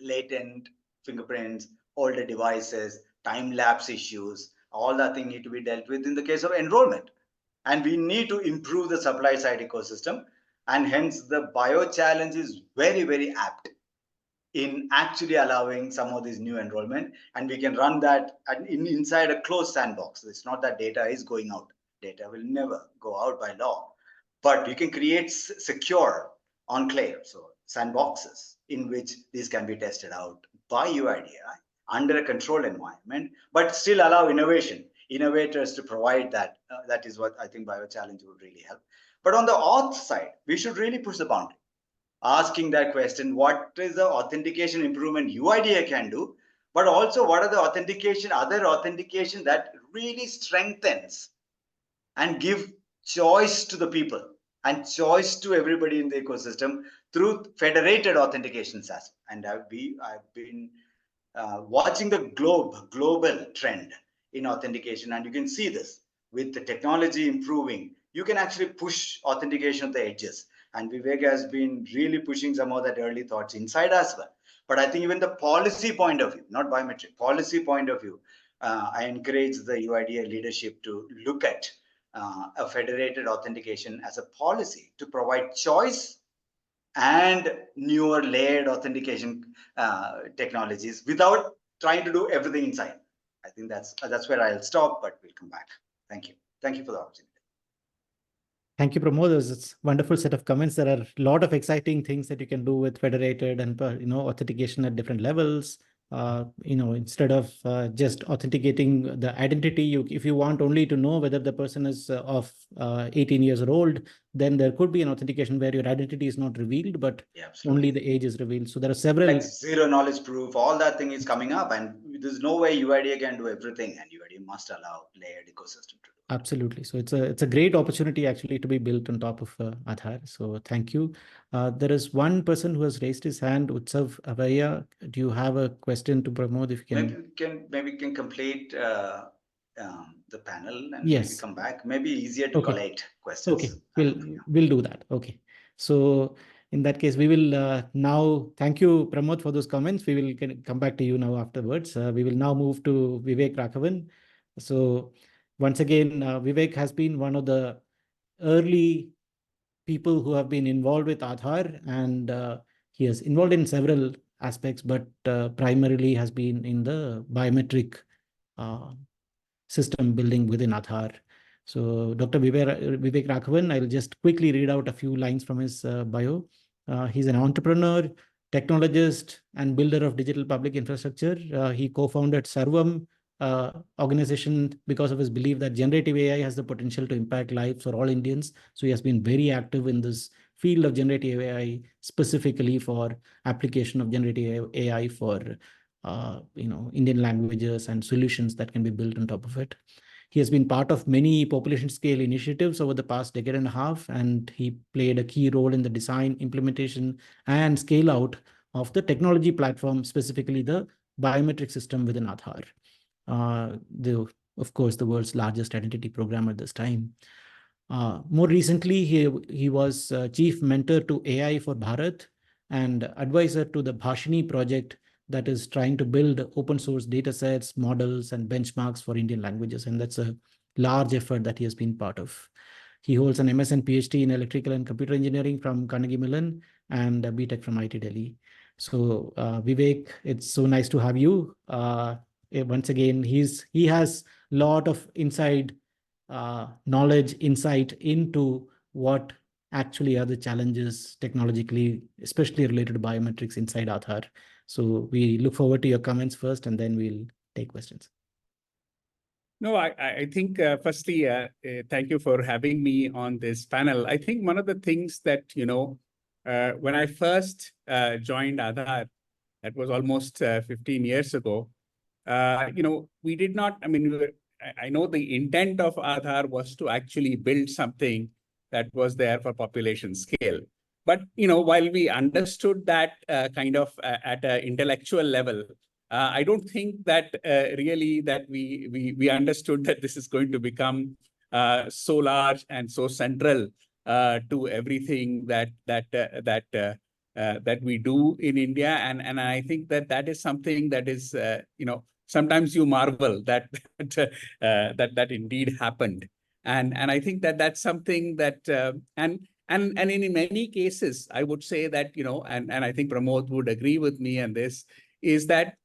latent fingerprints, older devices, time lapse issues, all that thing need to be dealt with in the case of enrollment. And we need to improve the supply side ecosystem. And hence the bio challenge is very, very apt in actually allowing some of these new enrollment. And we can run that inside a closed sandbox. It's not that data is going out. Data will never go out by law. But we can create secure enclaves, so sandboxes, in which these can be tested out by UIDAI under a controlled environment, but still allow innovators to provide that. That is what I think BioChallenge would really help. But on the auth side, we should really push the boundary, asking that question, what is the authentication improvement UIDAI can do, but also what are the other authentication that really strengthens and give choice to the people and choice to everybody in the ecosystem through federated authentication system. And I've been watching the global trend in authentication, and you can see this with the technology improving. You can actually push authentication at the edges, and Vivek has been really pushing some of that early thoughts inside as well. But I think even the policy point of view, not biometric, policy point of view, I encourage the UIDAI leadership to look at a federated authentication as a policy to provide choice and newer layered authentication technologies without trying to do everything inside. I think that's where I'll stop, but we'll come back. Thank you. Thank you for the opportunity. Thank you, Pramod. It's a wonderful set of comments. There are a lot of exciting things that you can do with federated and authentication at different levels. Instead of just authenticating the identity, if you want only to know whether the person is of 18 years old, then there could be an authentication where your identity is not revealed, but only the age is revealed. So there are several, like zero knowledge proof, all that thing is coming up, and there's no way UIDAI can do everything, and UIDAI must allow layered ecosystem to do. Absolutely. So it's a great opportunity actually to be built on top of Aadhaar. So thank you. There is one person who has raised his hand, Utsav Avaya. Do you have a question to Pramod? If you can, maybe we can complete the panel and yes, maybe come back. Maybe easier to collect questions. Okay, we'll do that. Okay. So in that case, we will now thank you, Pramod, for those comments. We will come back to you now afterwards. We will now move to Vivek Raghavan. So once again, Vivek has been one of the early people who have been involved with Aadhaar, and he is involved in several aspects, but primarily has been in the biometric system building within Aadhaar. So Dr. Vivek Raghavan, I'll just quickly read out a few lines from his bio. He's an entrepreneur, technologist, and builder of digital public infrastructure. He co-founded Sarvam organization because of his belief that generative AI has the potential to impact lives for all Indians. So he has been very active in this field of generative AI, specifically for application of generative AI for Indian languages and solutions that can be built on top of it. He has been part of many population scale initiatives over the past decade and a half, and he played a key role in the design, implementation, and scale out of the technology platform, specifically the biometric system within Aadhaar. Of course, the world's largest identity program at this time. More recently, he was chief mentor to AI for Bharat and advisor to the Bhashini project that is trying to build open source data sets, models, and benchmarks for Indian languages. And that's a large effort that he has been part of. He holds an MS and PhD in electrical and computer engineering from Carnegie Mellon and a BTech from IIT Delhi. So Vivek, it's so nice to have you. Once again, he has a lot of inside knowledge, insight into what actually are the challenges technologically, especially related to biometrics inside Aadhaar. So we look forward to your comments first, and then we'll take questions. No, I think firstly, thank you for having me on this panel. I think one of the things that, when I first joined Aadhaar, that was almost 15 years ago, we did not, I know the intent of Aadhaar was to actually build something that was there for population scale. But, while we understood that kind of at an intellectual level, I don't think that really that we understood that this is going to become so large and so central to everything that we do in India. And I think that is something that is, sometimes you marvel that that indeed happened. And I think that's something that, and in many cases, I would say that, and I think Pramod would agree with me on this, is that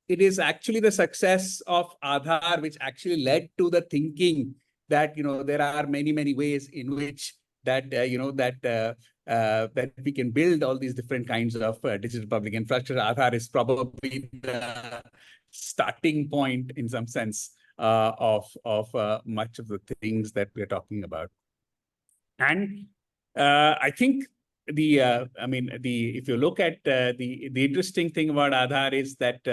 it is actually the success of Aadhaar which actually led to the thinking that, there are many ways in which that, that we can build all these different kinds of digital public infrastructure. Aadhaar is probably the starting point in some sense of much of the things that we're talking about. And I think if you look at the interesting thing about Aadhaar is that,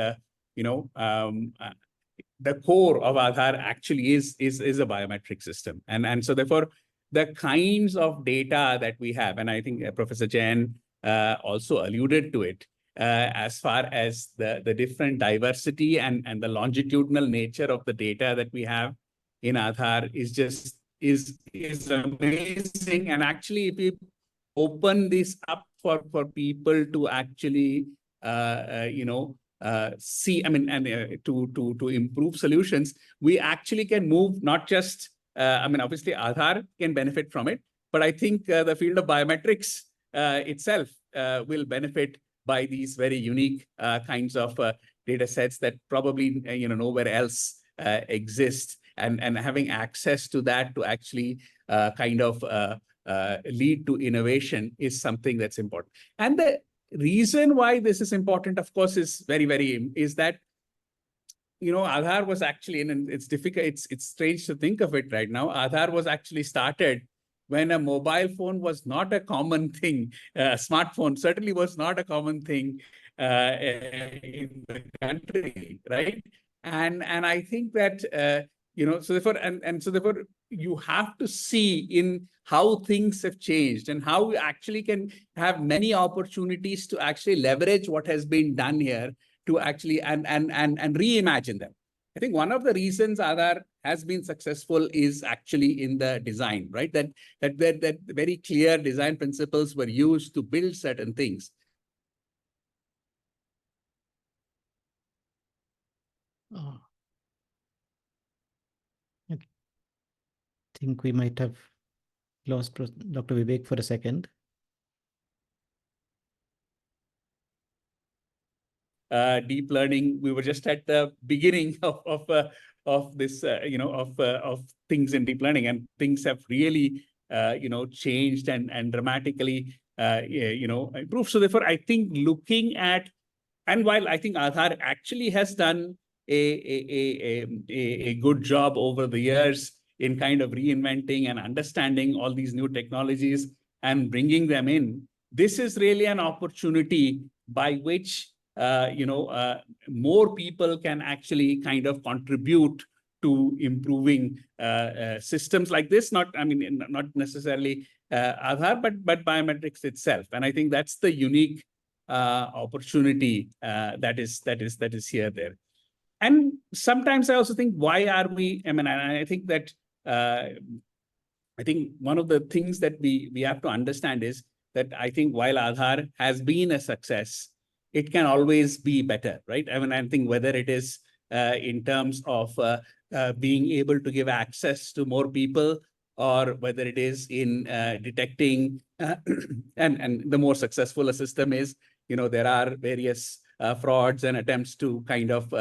the core of Aadhaar actually is a biometric system. And so therefore, the kinds of data that we have, and I think Professor Jain also alluded to it, as far as the different diversity and the longitudinal nature of the data that we have in Aadhaar is amazing. And actually, if you open this up for people to actually see, I mean, and to improve solutions, we actually can move not just, I mean, obviously Aadhaar can benefit from it, but I think the field of biometrics itself will benefit by these very unique kinds of data sets that probably nowhere else exist, and having access to that to actually lead to innovation is something that's important. And the reason why this is important, of course, is is that Aadhaar was actually, and it's difficult, it's strange to think of it right now. Aadhaar was actually started when a mobile phone was not a common thing. Smartphone certainly was not a common thing in the country, right? And I think that so therefore you have to see in how things have changed and how we actually can have many opportunities to actually leverage what has been done here to actually and reimagine them. I think one of the reasons Aadhaar has been successful is actually in the design, right? That very clear design principles were used to build certain things. Oh. I think we might have lost Dr. Vivek for a second. Deep learning, we were just at the beginning of this, of things in deep learning, and things have really, changed and dramatically, improved. So therefore, I think looking at, and while I think Aadhaar actually has done a good job over the years in kind of reinventing and understanding all these new technologies and bringing them in, this is really an opportunity by which more people can actually kind of contribute to improving systems like this. Not necessarily Aadhaar, but biometrics itself. And I think that's the unique opportunity that is here there. And sometimes I also think, why are we? I mean, I think that I think one of the things that we have to understand is that I think while Aadhaar has been a success, it can always be better, right? I mean, I think whether it is in terms of being able to give access to more people, or whether it is in detecting, and the more successful a system is, there are various frauds and attempts to kind of,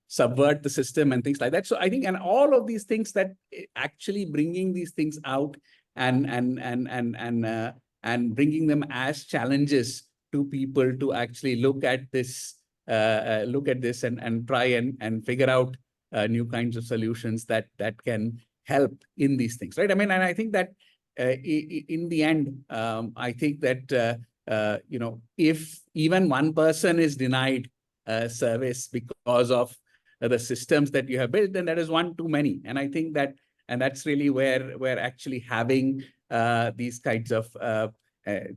subvert the system and things like that. So I think, and all of these things that actually bringing these things out and bringing them as challenges to people to actually look at this and try and figure out new kinds of solutions that can help in these things, right? I mean, and I think that in the end, I think that if even one person is denied service because of the systems that you have built, then that is one too many. And I think that, and that's really where we're actually having these kinds of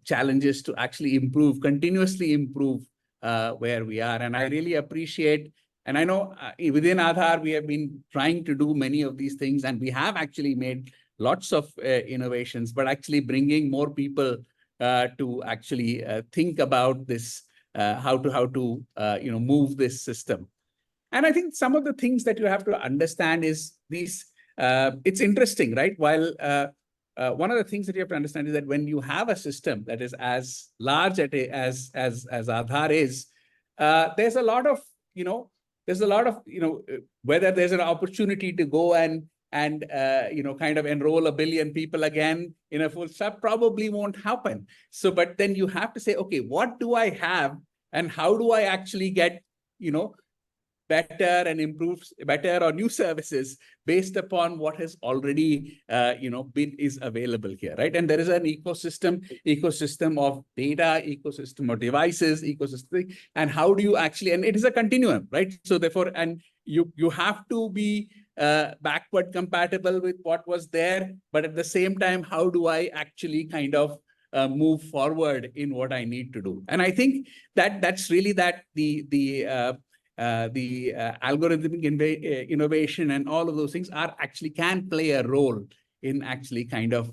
challenges to actually continuously improve where we are. And I really appreciate, and I know within Aadhaar, we have been trying to do many of these things, and we have actually made lots of innovations, but actually bringing more people to actually think about this, how to move this system. And I think some of the things that you have to understand is these, it's interesting, right? While one of the things that you have to understand is that when you have a system that is as large as Aadhaar is, there's a lot of, whether there's an opportunity to go and kind of enroll 1 billion people again in a full stop, probably won't happen. So, but then you have to say, okay, what do I have and how do I actually get, better and better or new services based upon what has already, is available here, right? And there is an ecosystem of data, ecosystem of devices, ecosystem, and how do you actually, and it is a continuum, right? So therefore, and you have to be backward compatible with what was there, but at the same time, how do I actually kind of move forward in what I need to do. And I think that that's really that the algorithmic innovation and all of those things are actually can play a role in actually kind of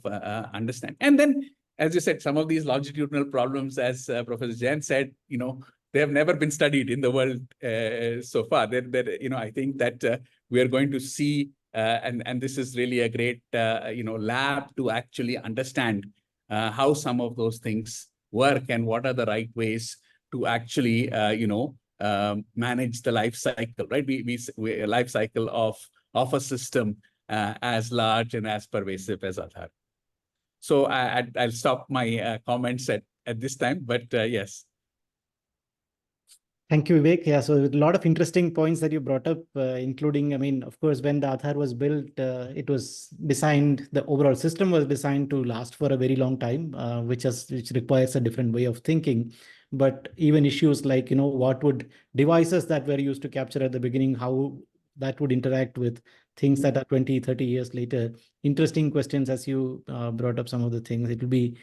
understand. And then, as you said, some of these longitudinal problems, as Professor Jain said, they have never been studied in the world so far. I think that we are going to see, and this is really a great, lab to actually understand how some of those things work and what are the right ways to actually, manage the life cycle, right? We life cycle of a system as large and as pervasive as Aadhaar. So I'll stop my comments at this time, but yes. Thank you, Vivek. Yeah, so a lot of interesting points that you brought up, including, of course, when the Aadhaar was built, it was designed, the overall system was designed to last for a very long time, which requires a different way of thinking. But even issues like, what would devices that were used to capture at the beginning, how that would interact with things that are 20, 30 years later. Interesting questions as you brought up some of the things. It will be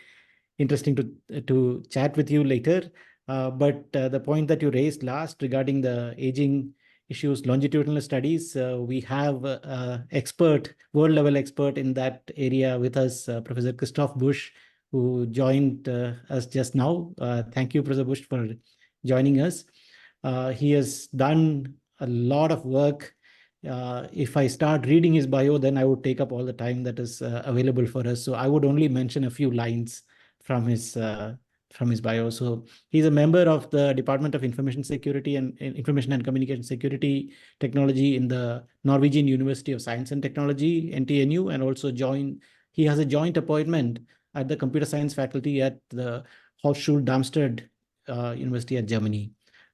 interesting to chat with you later. But the point that you raised last regarding the aging issues, longitudinal studies, we have world-level expert in that area with us, Professor Christoph Buch, who joined us just now. Thank you, Professor Buch, for joining us. He has done a lot of work. If I start reading his bio, then I would take up all the time that is available for us. So I would only mention a few lines from his bio. So he's a member of the Department of Information Security and Information and Communication Security Technology in the Norwegian University of Science and Technology, NTNU, and also he has a joint appointment at the computer science faculty at the Hochschule Darmstadt University at Germany.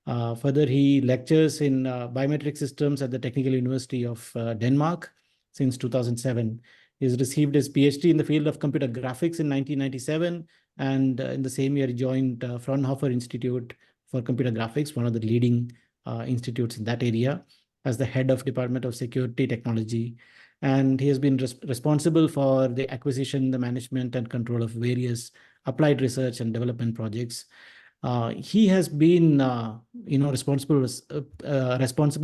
Further, he lectures in biometric systems at the Technical University of Denmark since 2007. He's received his PhD in the field of computer graphics in 1997, and in the same year he joined Fraunhofer Institute for Computer Graphics, one of the leading institutes in that area, as the head of Department of Security Technology. And he has been responsible for the acquisition, the management, and control of various applied research and development projects. He has been, responsible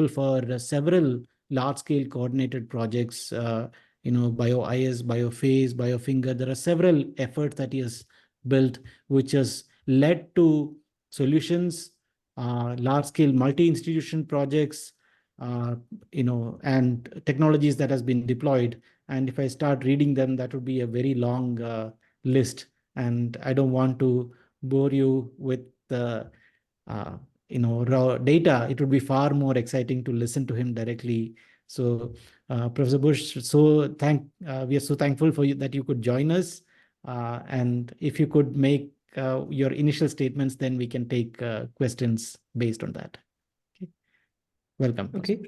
for several large-scale coordinated projects. BioIS, BioFace, BioFinger. There are several efforts that he has built, which has led to solutions, large-scale multi-institution projects, and technologies that has been deployed. And if I start reading them, that would be a very long list. And I don't want to bore you with the raw data. It would be far more exciting to listen to him directly. So Professor Buch, we are so thankful for you that you could join us. And if you could make your initial statements, then we can take questions based on that. Okay. Welcome. Okay.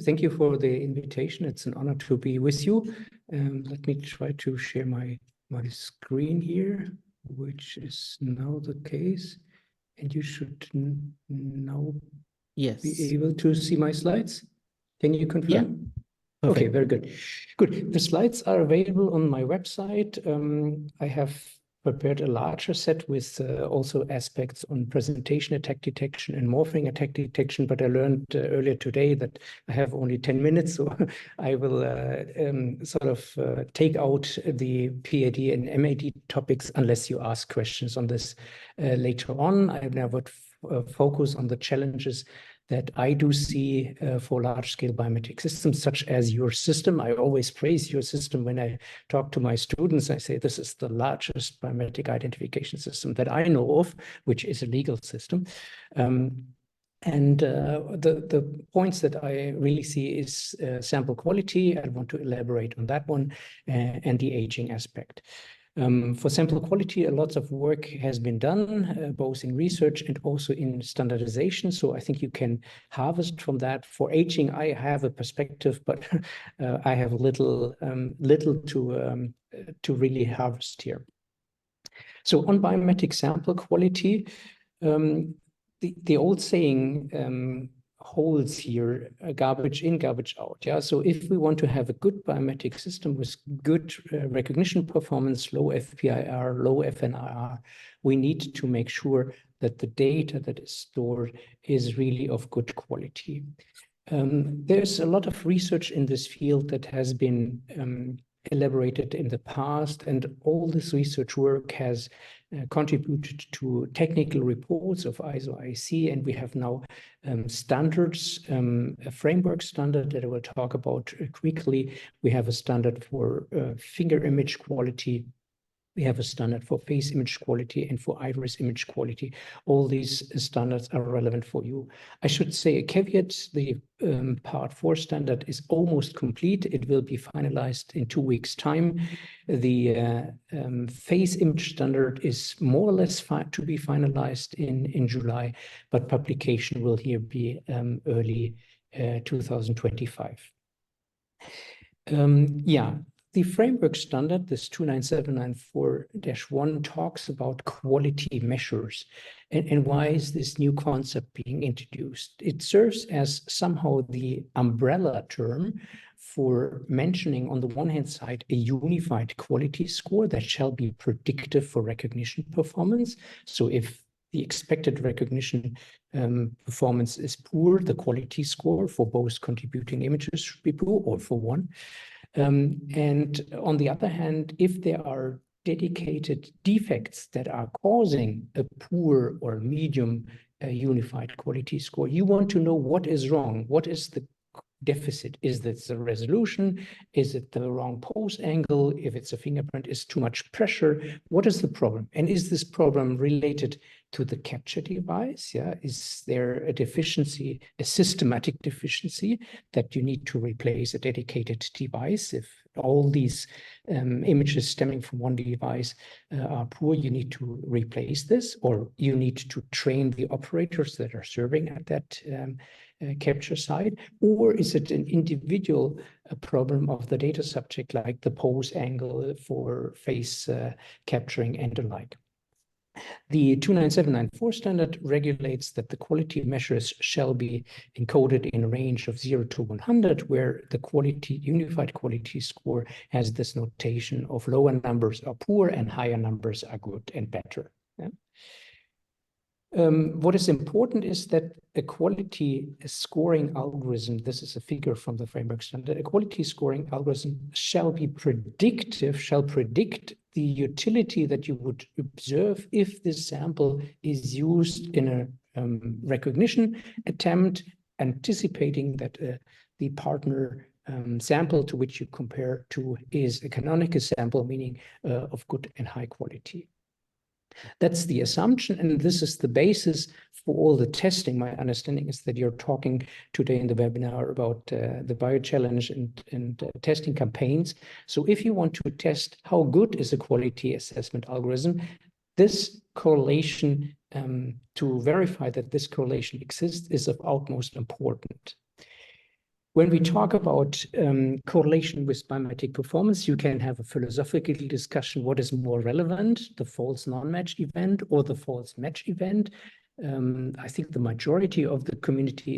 Thank you for the invitation. It's an honor to be with you. Let me try to share my screen here, which is now the case. And you should now be able to see my slides. Can you confirm? Yeah. Okay, very good. Good. The slides are available on my website. I have prepared a larger set with also aspects on presentation attack detection and morphing attack detection, but I learned earlier today that I have only 10 minutes, so I will take out the PAD and MAD topics unless you ask questions on this later on. I now would focus on the challenges that I do see for large-scale biometric systems, such as your system. I always praise your system when I talk to my students. I say this is the largest biometric identification system that I know of, which is a legal system. And the points that I really see is sample quality. I want to elaborate on that one, and the aging aspect. For sample quality, a lot of work has been done, both in research and also in standardization. So I think you can harvest from that. For aging, I have a perspective, but I have little to really harvest here. So on biometric sample quality, the old saying, holes here, garbage in, garbage out. Yeah, so if we want to have a good biometric system with good recognition performance, low FPIR, low FNIR, we need to make sure that the data that is stored is really of good quality. There's a lot of research in this field that has been elaborated in the past, and all this research work has contributed to technical reports of ISO IEC, and we have now standards, a framework standard that I will talk about quickly. We have a standard for finger image quality. We have a standard for face image quality and for iris image quality. All these standards are relevant for you. I should say a caveat, the Part 4 standard is almost complete. It will be finalized in 2 weeks' time. The face image standard is more or less to be finalized in July, but publication will here be early 2025. The framework standard, this 29794-1, talks about quality measures. And why is this new concept being introduced? It serves as somehow the umbrella term for mentioning, on the one hand side, a unified quality score that shall be predictive for recognition performance. So if the expected recognition performance is poor, the quality score for both contributing images should be poor, or for one. And on the other hand, if there are dedicated defects that are causing a poor or medium unified quality score, you want to know what is wrong. What is the deficit? Is it the resolution? Is it the wrong pose angle? If it's a fingerprint, is too much pressure? What is the problem? And is this problem related to the capture device? Yeah, is there a deficiency, a systematic deficiency that you need to replace a dedicated device? If all these images stemming from one device are poor, you need to replace this, or you need to train the operators that are serving at that capture side, or is it an individual problem of the data subject, like the pose angle for face capturing and the like? The 29794 standard regulates that the quality measures shall be encoded in a range of 0 to 100, where the unified quality score has this notation of lower numbers are poor and higher numbers are good and better. Yeah? What is important is that a quality scoring algorithm, this is a figure from the framework standard, a quality scoring algorithm shall be predictive, shall predict the utility that you would observe if this sample is used in a recognition attempt, anticipating that the partner sample to which you compare to is a canonical sample, meaning of good and high quality. That's the assumption, and this is the basis for all the testing. My understanding is that you're talking today in the webinar about the biochallenge and testing campaigns. So if you want to test how good is a quality assessment algorithm, this correlation, to verify that this correlation exists, is of utmost importance. When we talk about correlation with biometric performance, you can have a philosophical discussion. What is more relevant, the false non-match event or the false match event? I think the majority of the community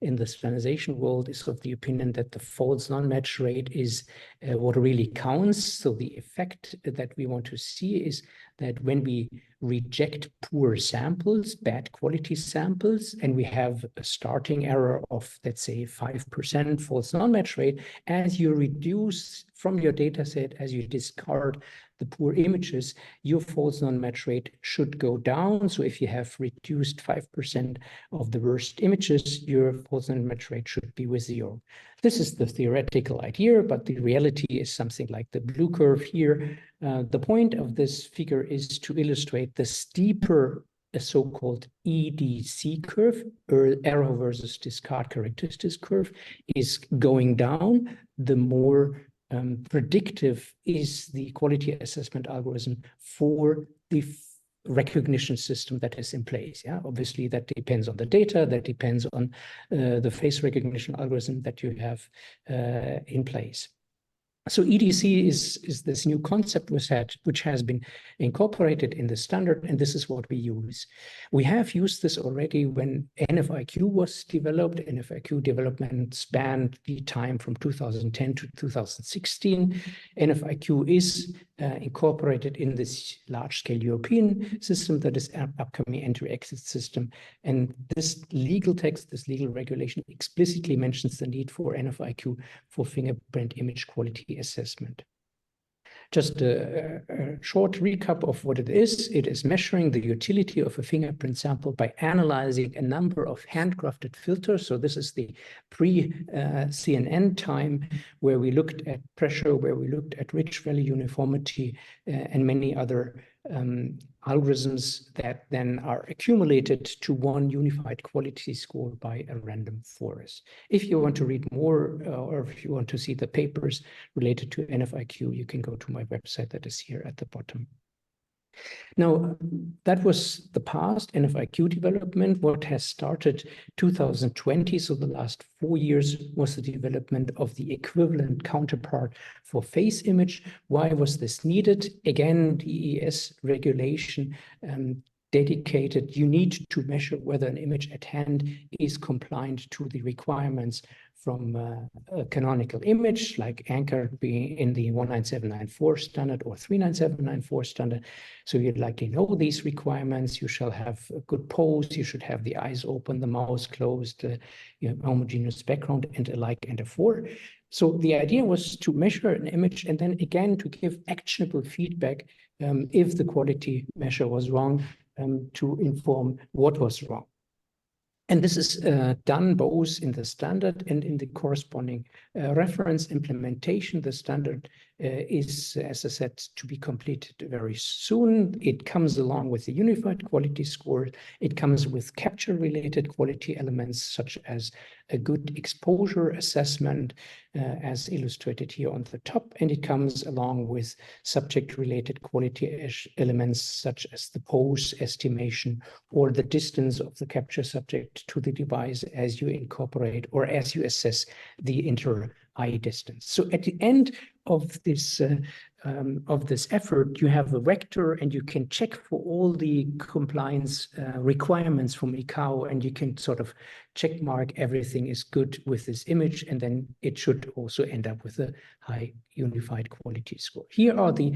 in the standardization world is of the opinion that the false non-match rate is what really counts. So the effect that we want to see is that when we reject poor samples, bad quality samples, and we have a starting error of, let's say, 5% false non-match rate, as you reduce from your data set, as you discard the poor images, your false non-match rate should go down. So if you have reduced 5% of the worst images, your false non-match rate should be with 0. This is the theoretical idea, but the reality is something like the blue curve here. The point of this figure is to illustrate the steeper, a so-called EDC curve, or error versus discard characteristics curve, is going down, the more predictive is the quality assessment algorithm for the recognition system that is in place. Yeah, obviously that depends on the data, that depends on the face recognition algorithm that you have in place. So EDC is this new concept which has been incorporated in the standard, and this is what we use. We have used this already when NFIQ was developed. NFIQ development spanned the time from 2010 to 2016. NFIQ is incorporated in this large-scale European system that is upcoming entry-exit system. And this legal text, this legal regulation explicitly mentions the need for NFIQ for fingerprint image quality assessment. Just a short recap of what it is. It is measuring the utility of a fingerprint sample by analyzing a number of handcrafted filters. So this is the pre-CNN time, where we looked at pressure, where we looked at rich value uniformity, and many other algorithms that then are accumulated to one unified quality score by a random forest. If you want to read more, or if you want to see the papers related to NFIQ, you can go to my website that is here at the bottom. Now, that was the past NFIQ development. What has started 2020, so the last 4 years, was the development of the equivalent counterpart for face image. Why was this needed? Again, the ES regulation dedicated, you need to measure whether an image at hand is compliant to the requirements from a canonical image, like anchored being in the 19794 standard or 39794 standard. So you'd likely know these requirements. You shall have a good pose. You should have the eyes open, the mouth closed, you have homogeneous background, and a like and a for. So the idea was to measure an image and then again to give actionable feedback if the quality measure was wrong, to inform what was wrong. And this is done both in the standard and in the corresponding reference implementation. The standard is, as I said, to be completed very soon. It comes along with the unified quality score. It comes with capture-related quality elements, such as a good exposure assessment, as illustrated here on the top. And it comes along with subject-related quality elements, such as the pose estimation or the distance of the capture subject to the device as you incorporate or as you assess the inter-eye distance. So at the end of this effort, you have a vector, and you can check for all the compliance requirements from ICAO, and you can sort of check mark everything is good with this image, and then it should also end up with a high unified quality score. Here are the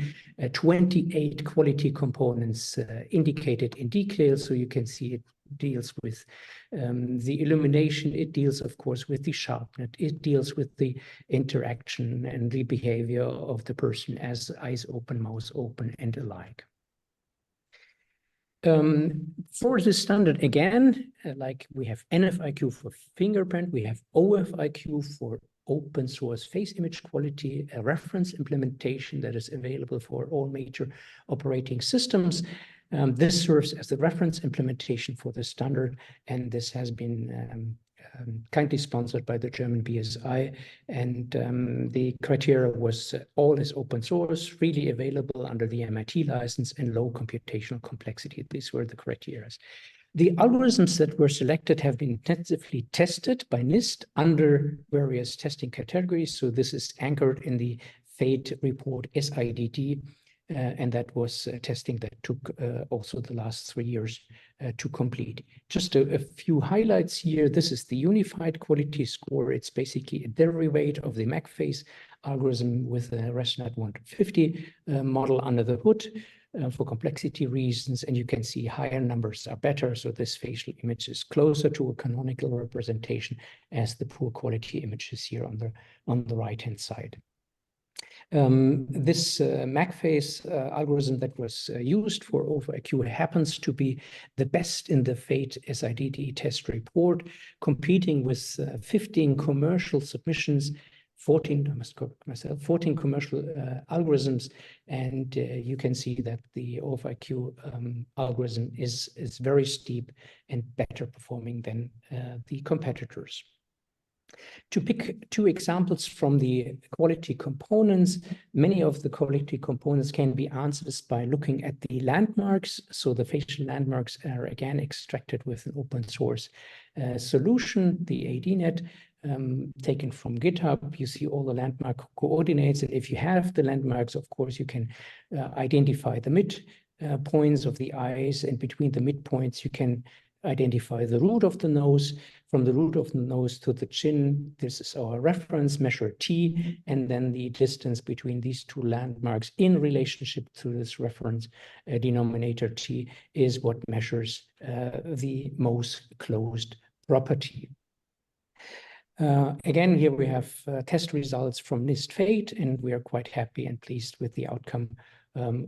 28 quality components indicated in detail, so you can see it deals with the illumination, it deals, of course, with the sharpness, it deals with the interaction and the behavior of the person as eyes open, mouth open, and alike. For the standard, again, like we have NFIQ for fingerprint, we have OFIQ for open source face image quality, a reference implementation that is available for all major operating systems. This serves as the reference implementation for the standard, and this has been kindly sponsored by the German BSI, and the criteria was all is open source, freely available under the MIT license, and low computational complexity. These were the criteria. The algorithms that were selected have been intensively tested by NIST under various testing categories. So this is anchored in the FATE report SIDD, and that was testing that took also the last 3 years to complete. Just a few highlights here. This is the unified quality score. It's basically a derivative of the MagFace algorithm with the ResNet 150 model under the hood for complexity reasons, and you can see higher numbers are better. So this facial image is closer to a canonical representation as the poor quality images here on the right-hand side. This MagFace algorithm that was used for OFIQ happens to be the best in the FATE SIDD test report, competing with 15 commercial submissions, 14, I must correct myself, 14 commercial algorithms, and you can see that the OFIQ algorithm is very steep and better performing than the competitors. To pick two examples from the quality components, many of the quality components can be answered by looking at the landmarks. So the facial landmarks are again extracted with an open source solution, the ADNet. taken from GitHub. You see all the landmark coordinates, and if you have the landmarks, of course, you can identify the mid points of the eyes, and between the midpoints, you can identify the root of the nose. From the root of the nose to the chin, this is our reference measure T, and then the distance between these two landmarks in relationship to this reference denominator T is what measures the most closed property. Again, here we have test results from NIST FATE, and we are quite happy and pleased with the outcome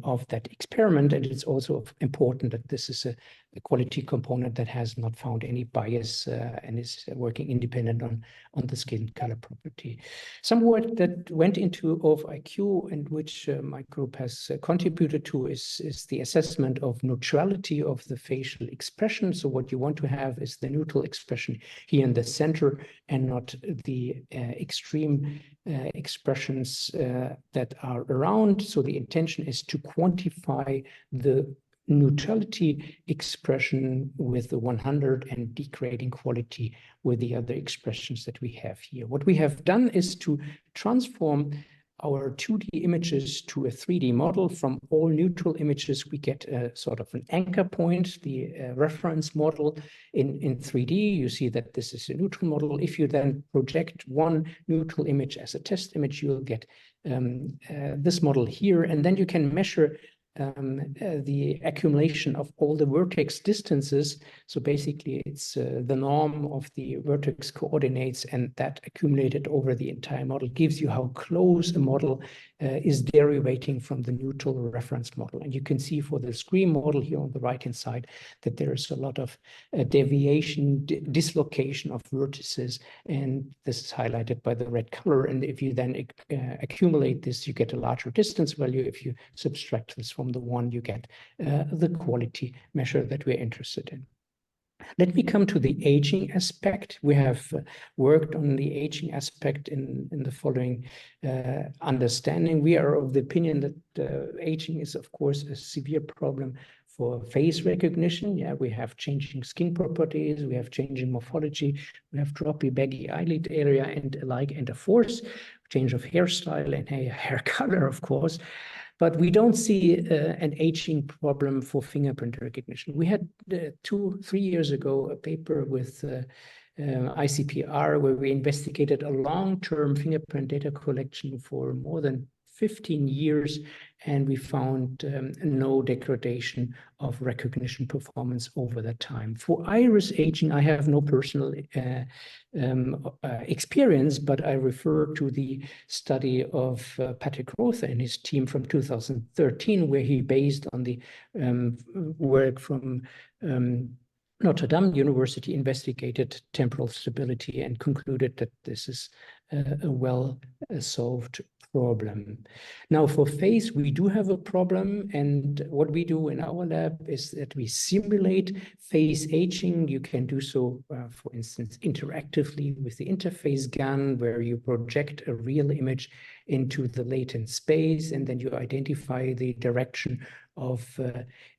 of that experiment. And it's also important that this is a quality component that has not found any bias and is working independent on the skin color property. Some work that went into OFIQ and which my group has contributed to is the assessment of neutrality of the facial expression. So what you want to have is the neutral expression here in the center and not the extreme expressions that are around. So the intention is to quantify the neutrality expression with the 100 and degrading quality with the other expressions that we have here. What we have done is to transform our 2D images to a 3D model. From all neutral images, we get a sort of an anchor point, the reference model in 3D. You see that this is a neutral model. If you then project one neutral image as a test image, you'll get this model here, and then you can measure the accumulation of all the vertex distances. So basically it's the norm of the vertex coordinates, and that accumulated over the entire model gives you how close a model is derivating from the neutral reference model. And you can see for the screen model here on the right hand side that there is a lot of deviation, dislocation of vertices, and this is highlighted by the red color. And if you then accumulate this, you get a larger distance value. If you subtract this from the one, you get the quality measure that we're interested in. Let me come to the aging aspect. We have worked on the aging aspect in the following understanding. We are of the opinion that aging is, of course, a severe problem for face recognition. Yeah, we have changing skin properties, we have changing morphology, we have droppy, baggy eyelid area and alike, and a force change of hairstyle and hair color, of course. But we don't see an aging problem for fingerprint recognition. We had 2-3 years ago a paper with ICPR where we investigated a long-term fingerprint data collection for more than 15 years, and we found no degradation of recognition performance over that time. For iris aging, I have no personal experience, but I refer to the study of Patrick Rother and his team from 2013, where he based on the work from Notre Dame University, investigated temporal stability and concluded that this is a well-solved problem. Now for face, we do have a problem, and what we do in our lab is that we simulate face aging. You can do so, for instance, interactively with the interface gun, where you project a real image into the latent space, and then you identify the direction of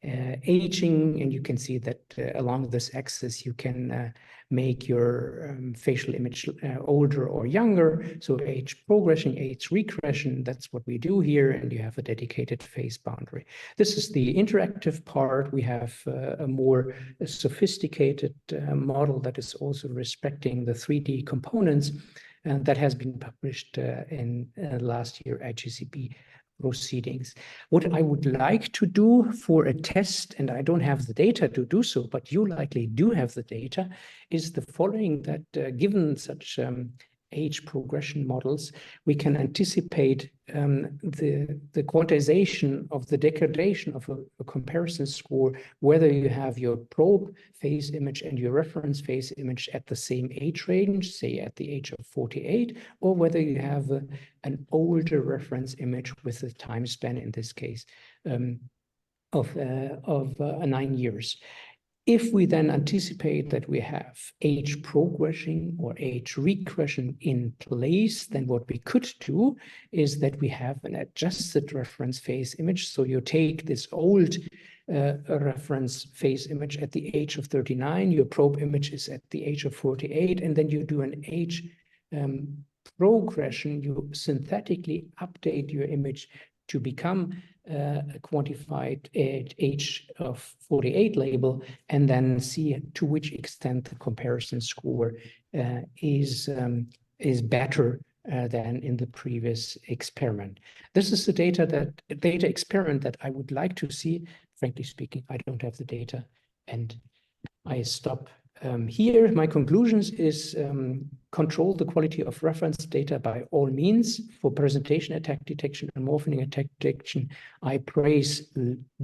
aging, and you can see that along this axis you can make your facial image older or younger. So age progression, age regression, that's what we do here, and you have a dedicated face boundary. This is the interactive part. We have a more sophisticated model that is also respecting the 3D components, and that has been published in last year IGCP proceedings. What I would like to do for a test, and I don't have the data to do so, but you likely do have the data, is the following, that given such age progression models, we can anticipate the quantization of the degradation of a comparison score, whether you have your probe face image and your reference face image at the same age range, say at the age of 48, or whether you have an older reference image with a time span, in this case, of 9 years. If we then anticipate that we have age progression or age regression in place, then what we could do is that we have an adjusted reference face image. So you take this old reference face image at the age of 39, your probe image is at the age of 48, and then you do an age progression, you synthetically update your image to become a quantified age of 48 label, and then see to which extent the comparison score is better than in the previous experiment. This is the data experiment that I would like to see. Frankly speaking, I don't have the data, and I stop here. My conclusions is control the quality of reference data by all means. For presentation attack detection and morphing attack detection, I praise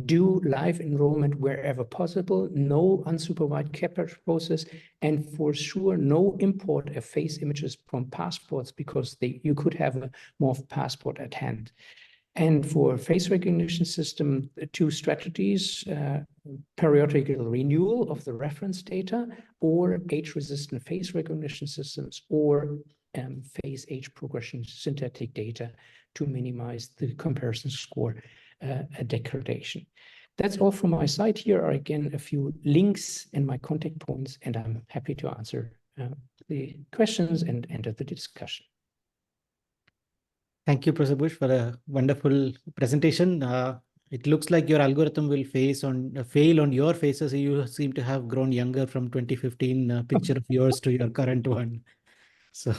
do live enrollment wherever possible, no unsupervised capture process, and for sure no import of face images from passports, because you could have a morphed passport at hand. And for face recognition system, 2 strategies, periodical renewal of the reference data, or age-resistant face recognition systems, or face age progression synthetic data to minimize the comparison score degradation. That's all from my side. Here are again a few links and my contact points, and I'm happy to answer the questions and enter the discussion. Thank you, Professor Buch, for a wonderful presentation. It looks like your algorithm will fail on your faces. You seem to have grown younger from 2015 picture of yours to your current one. So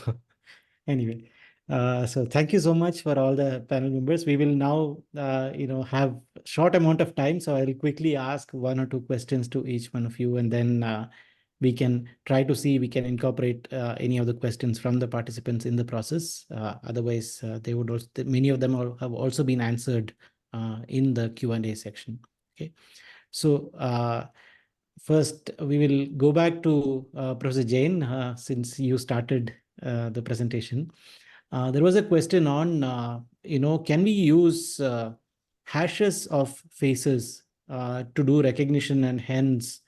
anyway, so thank you so much for all the panel members. We will now, have short amount of time. So I'll quickly ask 1 or 2 questions to each one of you, and then we can try to see we can incorporate any of the questions from the participants in the process. Otherwise, they would also, many of them have also been answered in the Q&A section. Okay, so first we will go back to Professor Jain, since you started the presentation. There was a question on, can we use hashes of faces to do recognition, and hence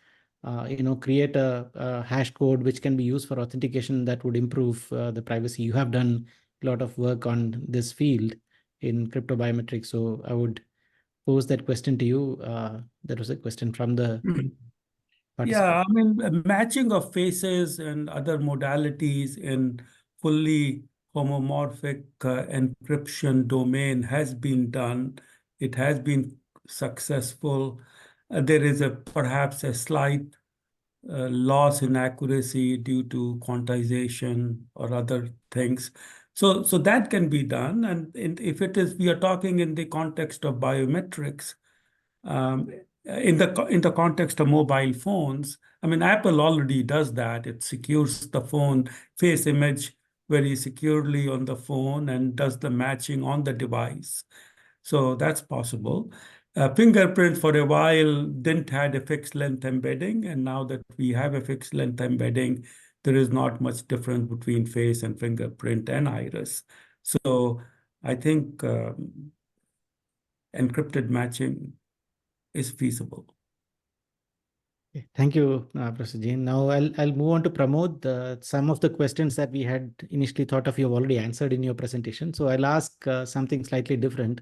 create a hash code which can be used for authentication that would improve the privacy. You have done a lot of work on this field in crypto biometrics, so I would pose that question to you. That was a question from the Yeah, I mean, matching of faces and other modalities in fully homomorphic encryption domain has been done. It has been successful. There is perhaps a slight loss in accuracy due to quantization or other things. So that can be done. And if we are talking in the context of biometrics, in the context of mobile phones, I mean, Apple already does that. It secures the phone face image very securely on the phone and does the matching on the device. So that's possible. Fingerprint for a while didn't have a fixed length embedding, and now that we have a fixed length embedding, there is not much difference between face and fingerprint and iris. So I think encrypted matching is feasible. Thank you, Professor Jain. Now I'll move on to Pramod. Some of the questions that we had initially thought of, you have already answered in your presentation. So I'll ask something slightly different.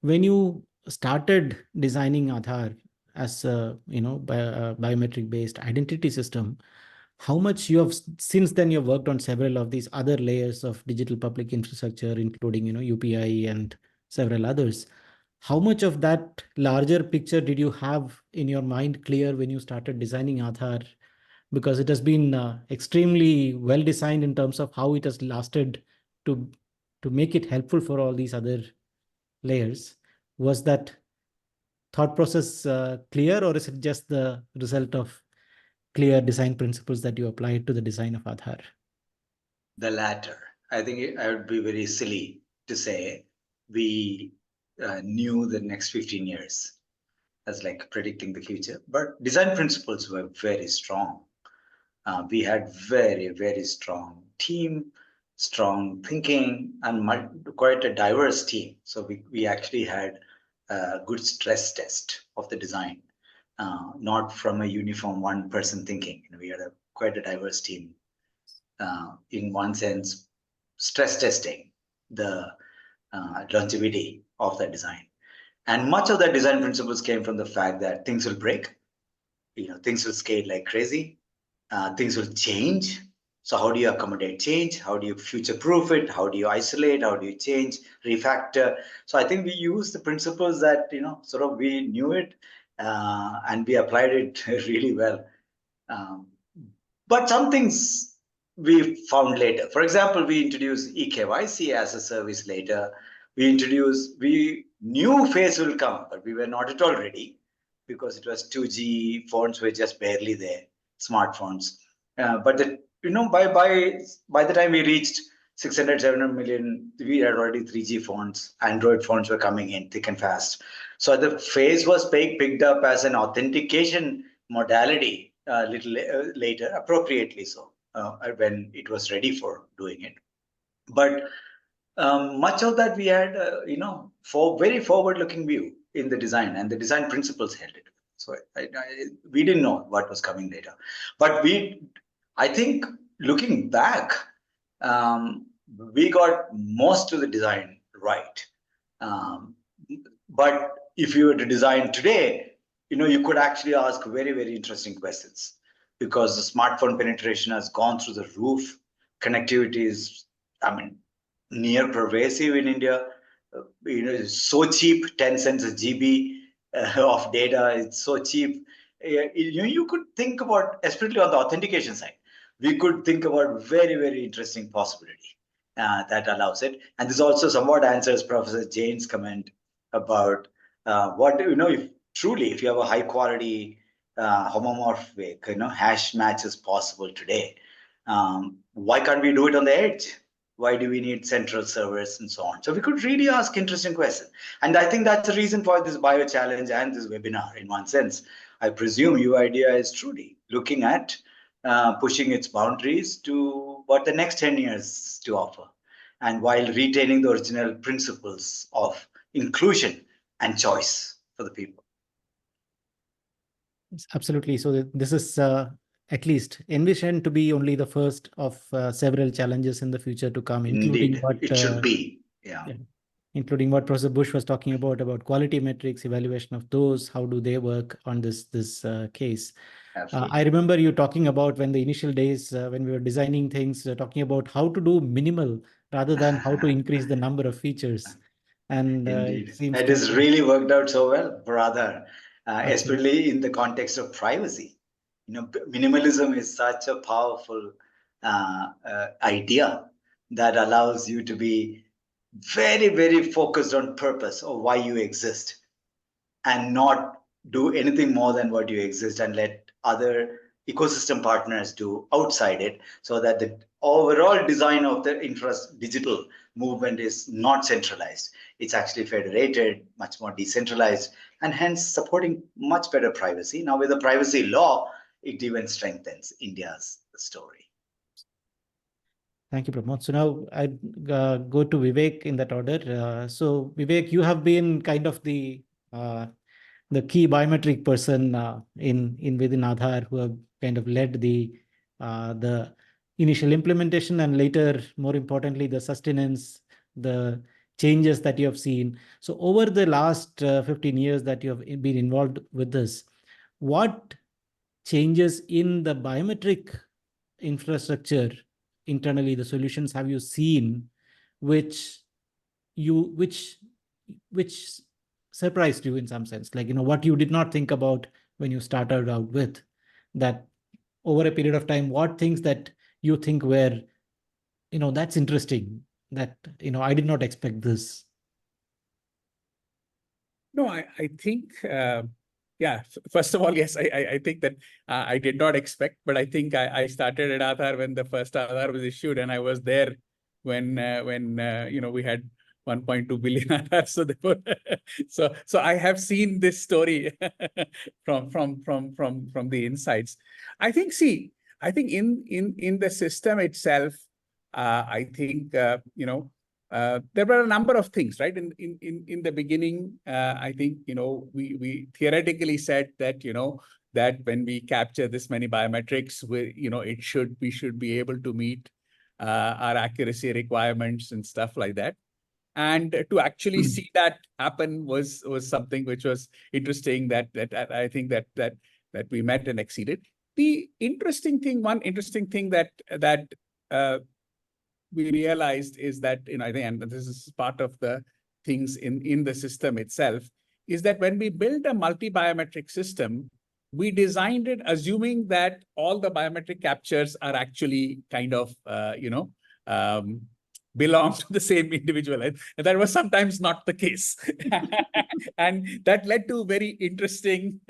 When you started designing Aadhaar as a biometric based identity system, how much you have since then you've worked on several of these other layers of digital public infrastructure, including UPI and several others. How much of that larger picture did you have in your mind clear when you started designing Aadhaar? Because it has been extremely well designed in terms of how it has lasted to make it helpful for all these other layers. Was that thought process clear, or is it just the result of clear design principles that you applied to the design of Aadhaar? The latter. I think I would be very silly to say we knew the next 15 years as like predicting the future, but design principles were very strong. We had very, very strong team, strong thinking, and quite a diverse team. So we actually had a good stress test of the design, not from a uniform one person thinking. We had quite a diverse team. In one sense, stress testing the longevity of the design. And much of that design principles came from the fact that things will break, things will scale like crazy, things will change. So how do you accommodate change? How do you future-proof it? How do you isolate? How do you change, refactor? So I think we use the principles that, sort of we knew it and we applied it really well. But some things we found later. For example, we introduced eKYC as a service later. We knew face will come, but we were not at all ready because it was 2G, phones were just barely there, smartphones. But by the time we reached 600, 700 million, we had already 3G phones. Android phones were coming in thick and fast. So the face was picked up as an authentication modality a little later, appropriately so, when it was ready for doing it. But much of that we had, for very forward-looking view in the design, and the design principles held it. So we didn't know what was coming later. But I think looking back, we got most of the design right. But if you were to design today, you could actually ask very, very interesting questions, because the smartphone penetration has gone through the roof. Connectivity is, near pervasive in India. It's so cheap, 10 cents a GB of data. It's so cheap. You could think about, especially on the authentication side, we could think about very, very interesting possibility that allows it. And this also somewhat answers Professor Jain's comment about what, if you have a high quality homomorphic, hash matches possible today, why can't we do it on the edge? Why do we need central servers and so on? So we could really ask interesting questions. And I think that's the reason for this bio challenge and this webinar in one sense. I presume UIDAI is truly looking at pushing its boundaries to what the next 10 years to offer, and while retaining the original principles of inclusion and choice for the people. Absolutely. So this is at least envisioned to be only the first of several challenges in the future to come, including Indeed, what it should be. Yeah. Including what Professor Buch was talking about quality metrics, evaluation of those, how do they work on this case. I remember you talking about when the initial days, when we were designing things, talking about how to do minimal rather than how to increase the number of features. And it has really worked out so well for Aadhaar, especially in the context of privacy. Minimalism is such a powerful idea that allows you to be very, very focused on purpose or why you exist, and not do anything more than what you exist, and let other ecosystem partners do outside it, so that the overall design of the digital movement is not centralized. It's actually federated, much more decentralized, and hence supporting much better privacy. Now with the privacy law, it even strengthens India's story. Thank you, Pramod. So now I go to Vivek in that order. So Vivek, you have been kind of the key biometric person within Aadhaar, who have kind of led the initial implementation, and later, more importantly, the sustenance, the changes that you have seen. So over the last 15 years that you have been involved with this, what changes in the biometric infrastructure internally, the solutions have you seen which surprised you in some sense, like what you did not think about when you started out with that? Over a period of time, what things that you think were that's interesting, that I did not expect this? No, I think yeah, first of all, yes, I think that I did not expect, but I think I started at Aadhaar when the first Aadhaar was issued, and I was there when we had 1.2 billion Aadhaar. So therefore, so I have seen this story from the insides. I think in the system itself, I think there were a number of things, right? In the beginning, I think we theoretically said that that when we capture this many biometrics, we should be able to meet our accuracy requirements and stuff like that. And to actually see that happen was something which was interesting. That I think that we met and exceeded. The interesting thing, one interesting thing that we realized is that, I think, and this is part of the things in the system itself, is that when we build a multi-biometric system, we designed it assuming that all the biometric captures are actually kind of, belong to the same individual. And that was sometimes not the case. And that led to very interesting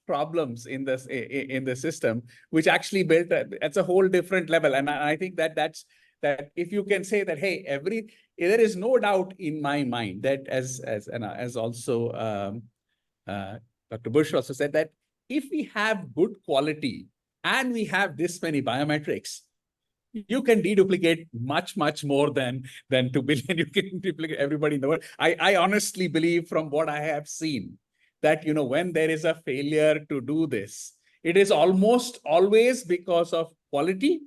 problems in the system, which actually built it's a whole different level. And I think that if you can say that, hey, there is no doubt in my mind that as also Dr. Buch also said, that if we have good quality and we have this many biometrics, you can deduplicate much more than 2 billion. You can duplicate everybody in the world. I honestly believe, from what I have seen, that when there is a failure to do this, it is almost always because of quality,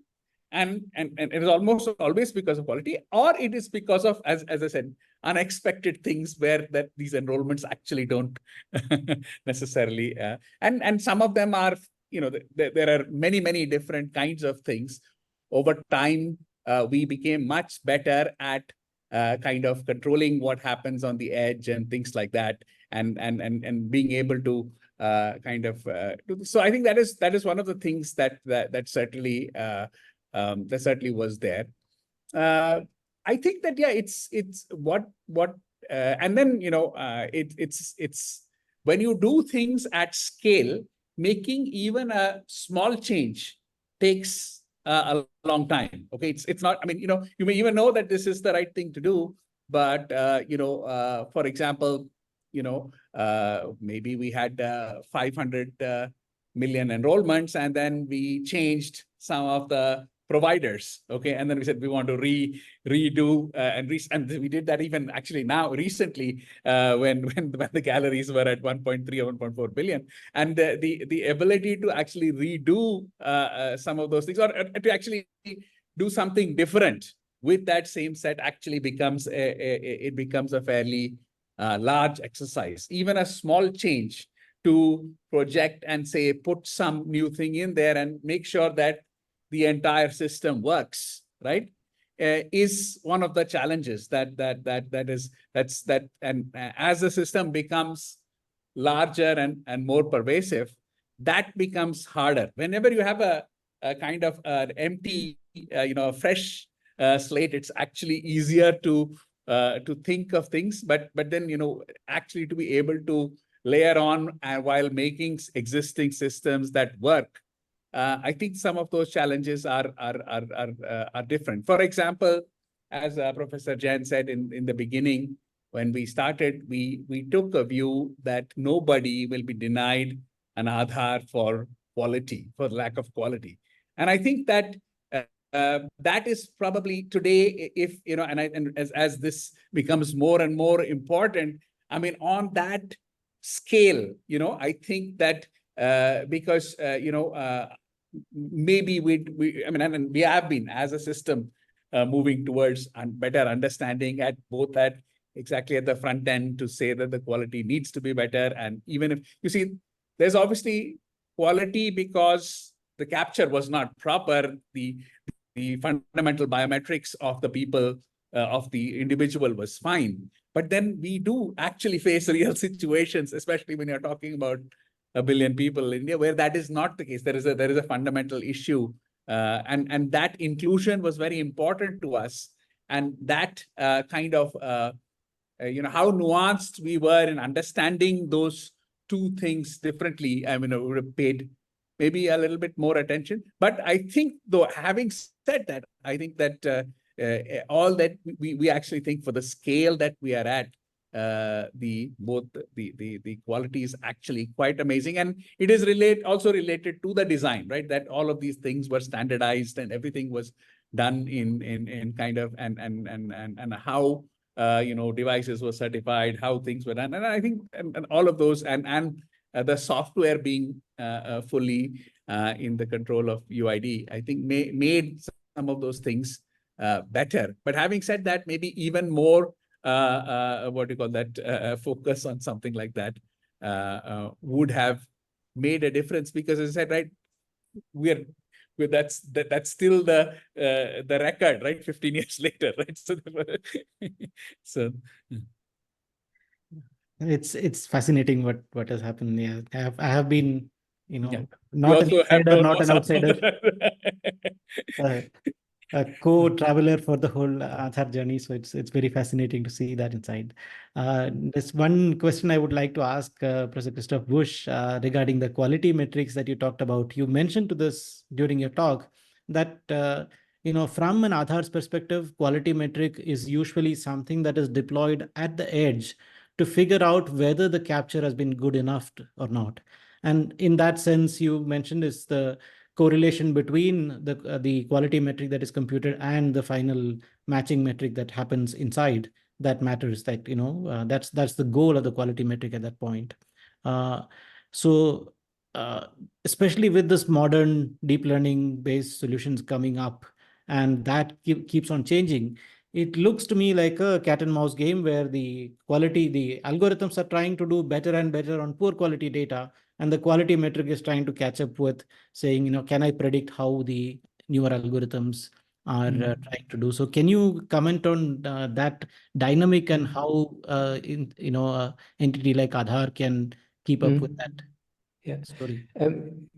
and it is almost always because of quality, or it is because of, as I said, unexpected things where that these enrollments actually don't necessarily, and some of them are, there are many different kinds of things. Over time, we became much better at kind of controlling what happens on the edge and things like that, and being able to kind of do this. So I think that is one of the things that certainly was there. I think that, yeah, it's what and then it's when you do things at scale, making even a small change takes a long time. Okay, it's not. I mean, you may even know that this is the right thing to do, but for example, maybe we had 500 million enrollments, and then we changed some of the providers. Okay, and then we said we want to redo and we did that even actually now recently when the galleries were at 1.3 or 1.4 billion, and the ability to actually redo some of those things, or to actually do something different with that same set actually becomes a fairly large exercise. Even a small change to project and say put some new thing in there and make sure that the entire system works, right, is one of the challenges and as the system becomes larger and more pervasive, that becomes harder. Whenever you have a kind of an empty, fresh slate, it's actually easier to think of things, but then actually to be able to layer on while making existing systems that work. I think some of those challenges are different. For example, as Professor Jain said in the beginning, when we started, we took a view that nobody will be denied an Aadhaar for lack of quality. And I think that that is probably today, if and as this becomes more and more important, I mean, on that scale, I think that because maybe we have been as a system moving towards better understanding at exactly at the front end to say that the quality needs to be better. And even if you see, there's obviously quality because the capture was not proper, the fundamental biometrics of the people, of the individual was fine. But then we do actually face real situations, especially when you're talking about 1 billion people in India, where that is not the case. There is a fundamental issue, and that inclusion was very important to us. And that kind of how nuanced we were in understanding those two things differently. I mean, we would have paid maybe a little bit more attention. But I think, though, having said that, I think that all that we actually think for the scale that we are at, the quality is actually quite amazing, and it is also related to the design, right? That all of these things were standardized and everything was done in kind of and how devices were certified, how things were done, and I think and all of those and the software being fully in the control of UID, I think made some of those things better. But having said that, maybe even more focus on something like that would have made a difference, because as I said, right, that's still the record, right? 15 years later, right? So it's fascinating what has happened. Yeah, I have been, not an also have insider, known not what's an outsider. up. A co-traveler for the whole Aadhaar journey. So it's very fascinating to see that inside. There's one question I would like to ask Professor Christoph Buch regarding the quality metrics that you talked about. You mentioned to this during your talk that, from an Aadhaar's perspective, quality metric is usually something that is deployed at the edge to figure out whether the capture has been good enough or not. And in that sense, you mentioned is the correlation between the quality metric that is computed and the final matching metric that happens inside that matters. That that's the goal of the quality metric at that point. So especially with this modern deep learning based solutions coming up, and that keeps on changing, it looks to me like a cat and mouse game where the algorithms are trying to do better and better on poor quality data, and the quality metric is trying to catch up with saying, can I predict how the newer algorithms are trying to do? So can you comment on that dynamic and how entity like Aadhaar can keep up with that story?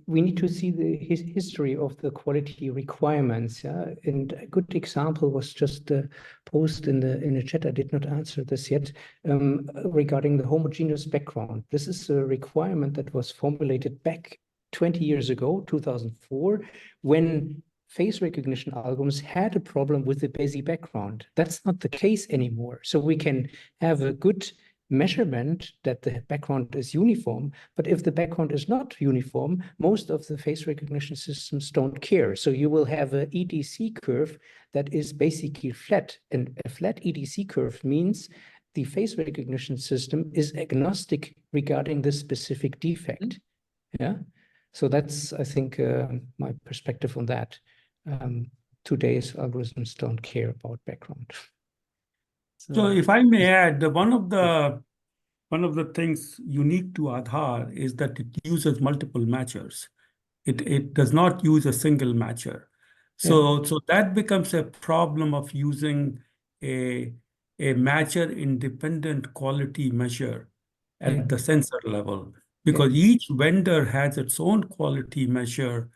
We need to see the history of the quality requirements. Yeah? And a good example was just the post in the chat. I did not answer this yet, regarding the homogeneous background. This is a requirement that was formulated back 20 years ago, 2004, when face recognition algorithms had a problem with the Bézier background. That's not the case anymore. So we can have a good measurement that the background is uniform, but if the background is not uniform, most of the face recognition systems don't care. So you will have an EDC curve that is basically flat, and a flat EDC curve means the face recognition system is agnostic regarding this specific defect. Yeah, so that's, I think, my perspective on that. Today's algorithms don't care about background. So if I may add, one of the things unique to Aadhaar is that it uses multiple matchers. It does not use a single matcher. So that becomes a problem of using a matcher independent quality measure at the sensor level, because each vendor has its own quality measure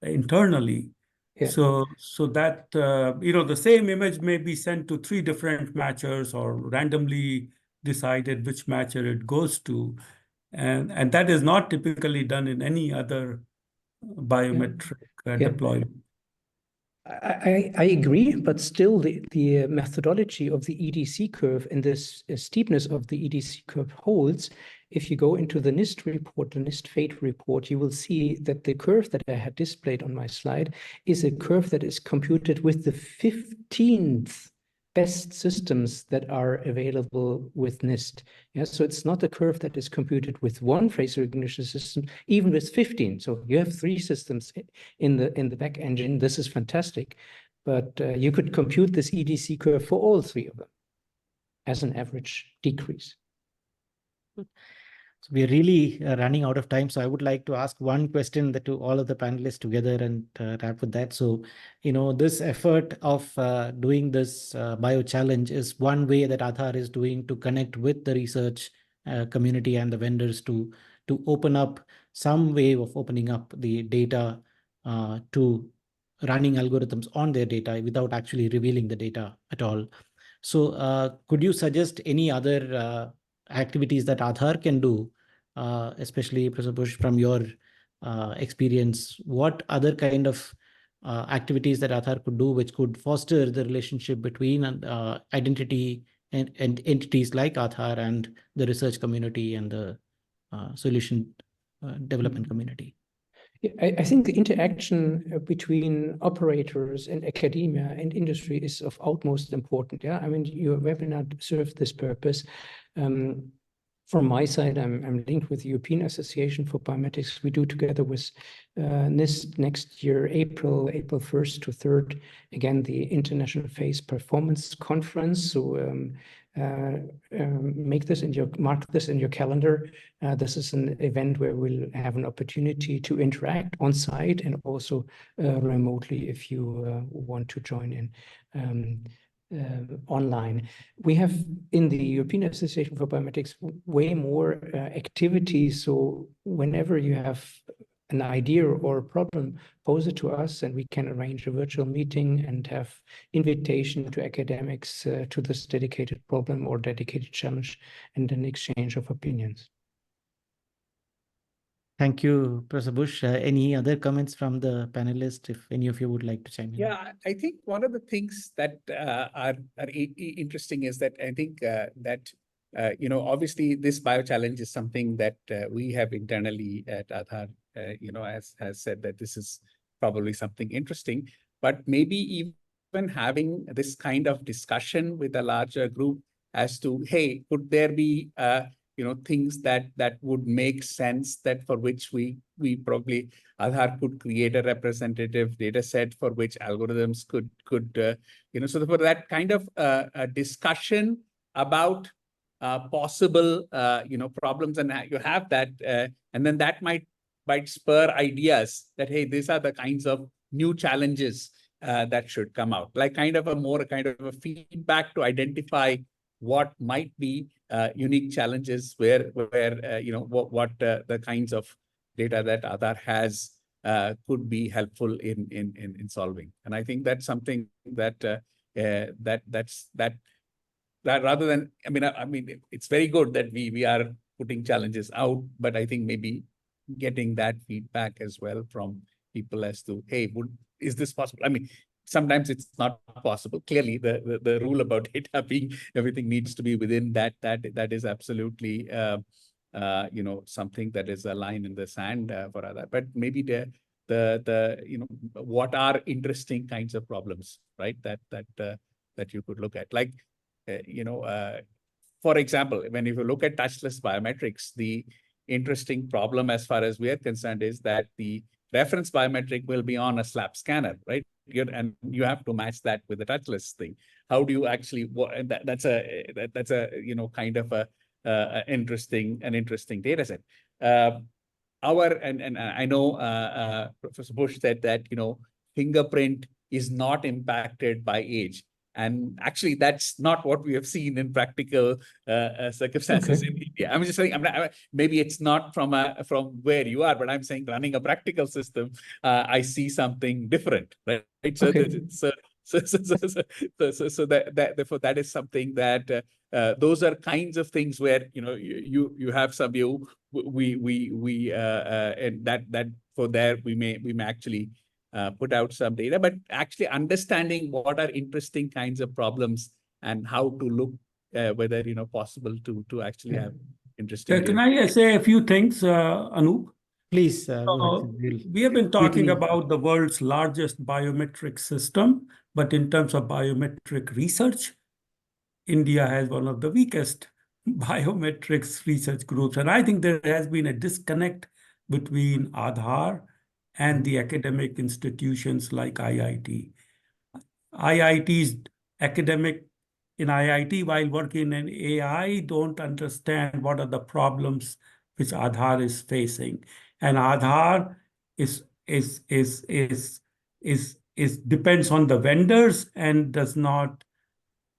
internally. So that, the same image may be sent to 3 different matchers or randomly decided which matcher it goes to. And that is not typically done in any other biometric deployment. I agree, but still the methodology of the EDC curve and this steepness of the EDC curve holds. If you go into the NIST report, the NIST FATE report, you will see that the curve that I had displayed on my slide is a curve that is computed with the 15th best systems that are available with NIST. Yeah, so it's not a curve that is computed with one face recognition system, even with 15. So you have 3 systems in the back engine. This is fantastic, but you could compute this EDC curve for all 3 of them as an average decrease. So we're really running out of time. So I would like to ask one question to all of the panelists together and wrap with that. So, this effort of doing this bio challenge is one way that Aadhaar is doing to connect with the research community and the vendors to open up some way of opening up the data to running algorithms on their data without actually revealing the data at all. So could you suggest any other activities that Aadhaar can do, especially Professor Buch, from your experience? What other kind of activities that Aadhaar could do which could foster the relationship between identity and entities like Aadhaar and the research community and the solution development community? I think the interaction between operators and academia and industry is of utmost importance. Yeah, I mean, your webinar served this purpose. From my side, I'm linked with the European Association for Biometrics. We do together with NIST next year, April 1st to 3rd, again, the International Face Performance Conference. So mark this in your calendar. This is an event where we'll have an opportunity to interact on site and also remotely if you want to join in online. We have in the European Association for Biometrics way more activities. So whenever you have an idea or a problem, pose it to us and we can arrange a virtual meeting and have invitation to academics to this dedicated problem or dedicated challenge and an exchange of opinions. Thank you, Professor Buch. Any other comments from the panelists, if any of you would like to chime in? Yeah, I think one of the things that are interesting is that I think obviously this bio challenge is something that we have internally at Aadhaar, has said that this is probably something interesting, but maybe even having this kind of discussion with a larger group as to, hey, could there be things that would make sense, that for which we probably Aadhaar could create a representative data set for which algorithms could so for that kind of a discussion about possible problems, and you have that and then that might spur ideas that, hey, these are the kinds of new challenges that should come out, like kind of a feedback to identify what might be unique challenges where what the kinds of data that Aadhaar has could be helpful in solving. And I think that's something that rather than, I mean, it's very good that we are putting challenges out, but I think maybe getting that feedback as well from people as to, hey, is this possible? I mean, sometimes it's not possible. Clearly, the rule about data being everything needs to be within that is absolutely something that is a line in the sand for other. But maybe the what are interesting kinds of problems, right? That you could look at, like for example, when you look at touchless biometrics, the interesting problem as far as we are concerned is that the reference biometric will be on a slap scanner, right? And you have to match that with the touchless thing. How do you actually? That's a kind of an interesting data set. And I know Professor Buch said that fingerprint is not impacted by age. And actually, that's not what we have seen in practical circumstances in India. I'm just saying, maybe it's not from where you are, but I'm saying running a practical system, I see something different, right? So, therefore, that is something that those are kinds of things where you have some view. And that for there we may actually put out some data, but actually understanding what are interesting kinds of problems and how to look whether possible to actually have interesting data. Can I say a few things, Anoop? Please. We have been talking about the world's largest biometric system, but in terms of biometric research, India has one of the weakest biometrics research groups. And I think there has been a disconnect between Aadhaar and the academic institutions like IIT. IIT's academic in IIT, while working in AI, don't understand what are the problems which Aadhaar is facing. And Aadhaar depends on the vendors and does not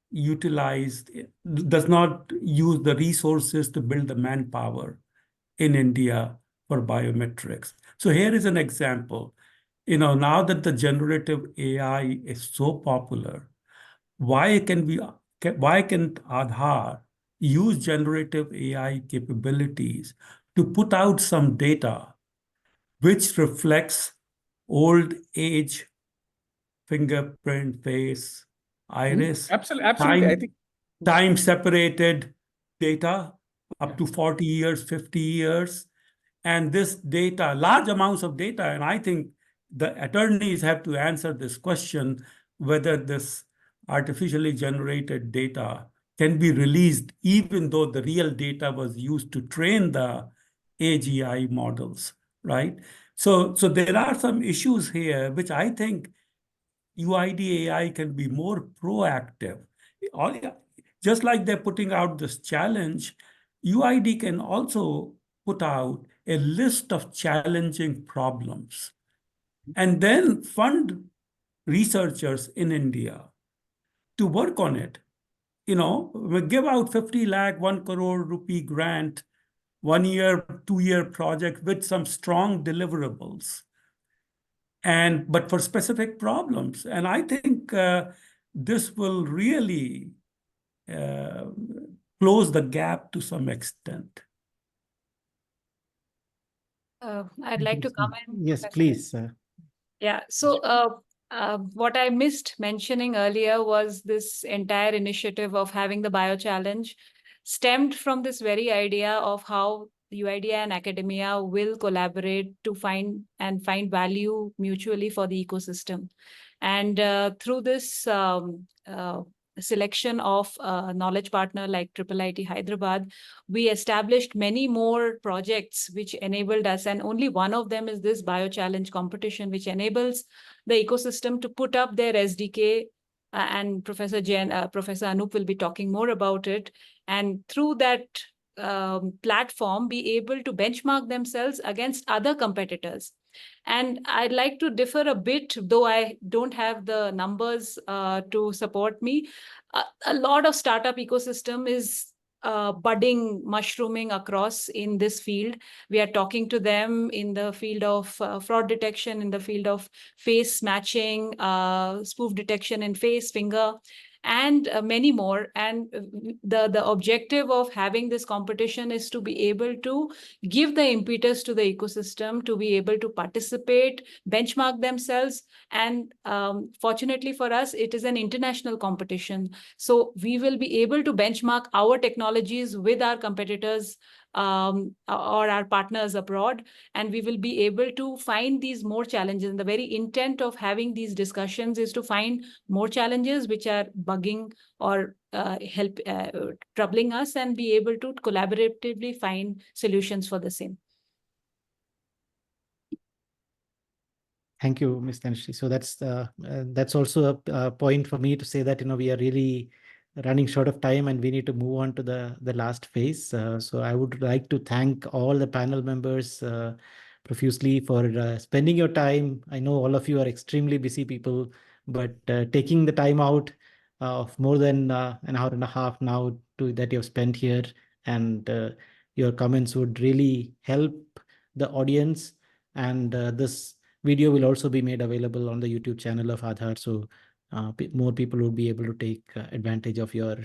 use the resources to build the manpower in India for biometrics. So here is an example. Now that the generative AI is so popular, why can Aadhaar use generative AI capabilities to put out some data which reflects old age, fingerprint, face, iris, absolutely. I think time separated data up to 40 years, 50 years. And this data, large amounts of data, and I think the attorneys have to answer this question, whether this artificially generated data can be released, even though the real data was used to train the AGI models, right? So there are some issues here, which I think UIDAI can be more proactive. just like they're putting out this challenge, UID can also put out a list of challenging problems and then fund researchers in India to work on it. We give out 50 lakh, 1 crore rupee grant, 1 year, 2-year project with some strong deliverables. But for specific problems. And I think this will really close the gap to some extent. I'd like to comment. Yes, Professor. please. Yeah, so what I missed mentioning earlier was this entire initiative of having the bio challenge stemmed from this very idea of how UIDAI and academia will collaborate to find value mutually for the ecosystem. And through this selection of a knowledge partner like IIIT Hyderabad, we established many more projects which enabled us, and only one of them is this bio challenge competition, which enables the ecosystem to put up their SDK, and Professor Jain, Professor Anoop will be talking more about it, and through that platform be able to benchmark themselves against other competitors. And I'd like to differ a bit, though I don't have the numbers to support me. A lot of startup ecosystem is budding, mushrooming across in this field. We are talking to them in the field of fraud detection, in the field of face matching, spoof detection in face, finger, and many more. And the objective of having this competition is to be able to give the impetus to the ecosystem to be able to participate, benchmark themselves. And fortunately for us, it is an international competition. So we will be able to benchmark our technologies with our competitors or our partners abroad, and we will be able to find these more challenges. And the very intent of having these discussions is to find more challenges which are bugging or troubling us, and be able to collaboratively find solutions for the same. Thank you, Ms. Tanushree. So that's also a point for me to say that we are really running short of time and we need to move on to the last phase. So I would like to thank all the panel members profusely for spending your time. I know all of you are extremely busy people, but taking the time out of more than an hour and a half now that you have spent here, and your comments would really help the audience. And this video will also be made available on the YouTube channel of Aadhaar. So more people will be able to take advantage of your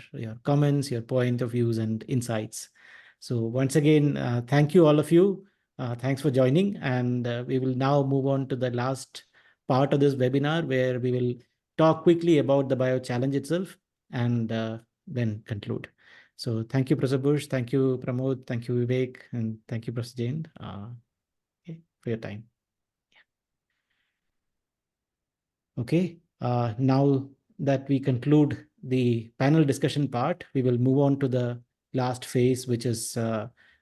comments, your point of views and insights. So once again, thank you all of you. Thanks for joining. And we will now move on to the last part of this webinar, where we will talk quickly about the bio challenge itself and then conclude. So thank you, Professor Buch. Thank you, Pramod. Thank you, Vivek. And thank you, Professor Jain, for your time. Okay, now that we conclude the panel discussion part, we will move on to the last phase, which is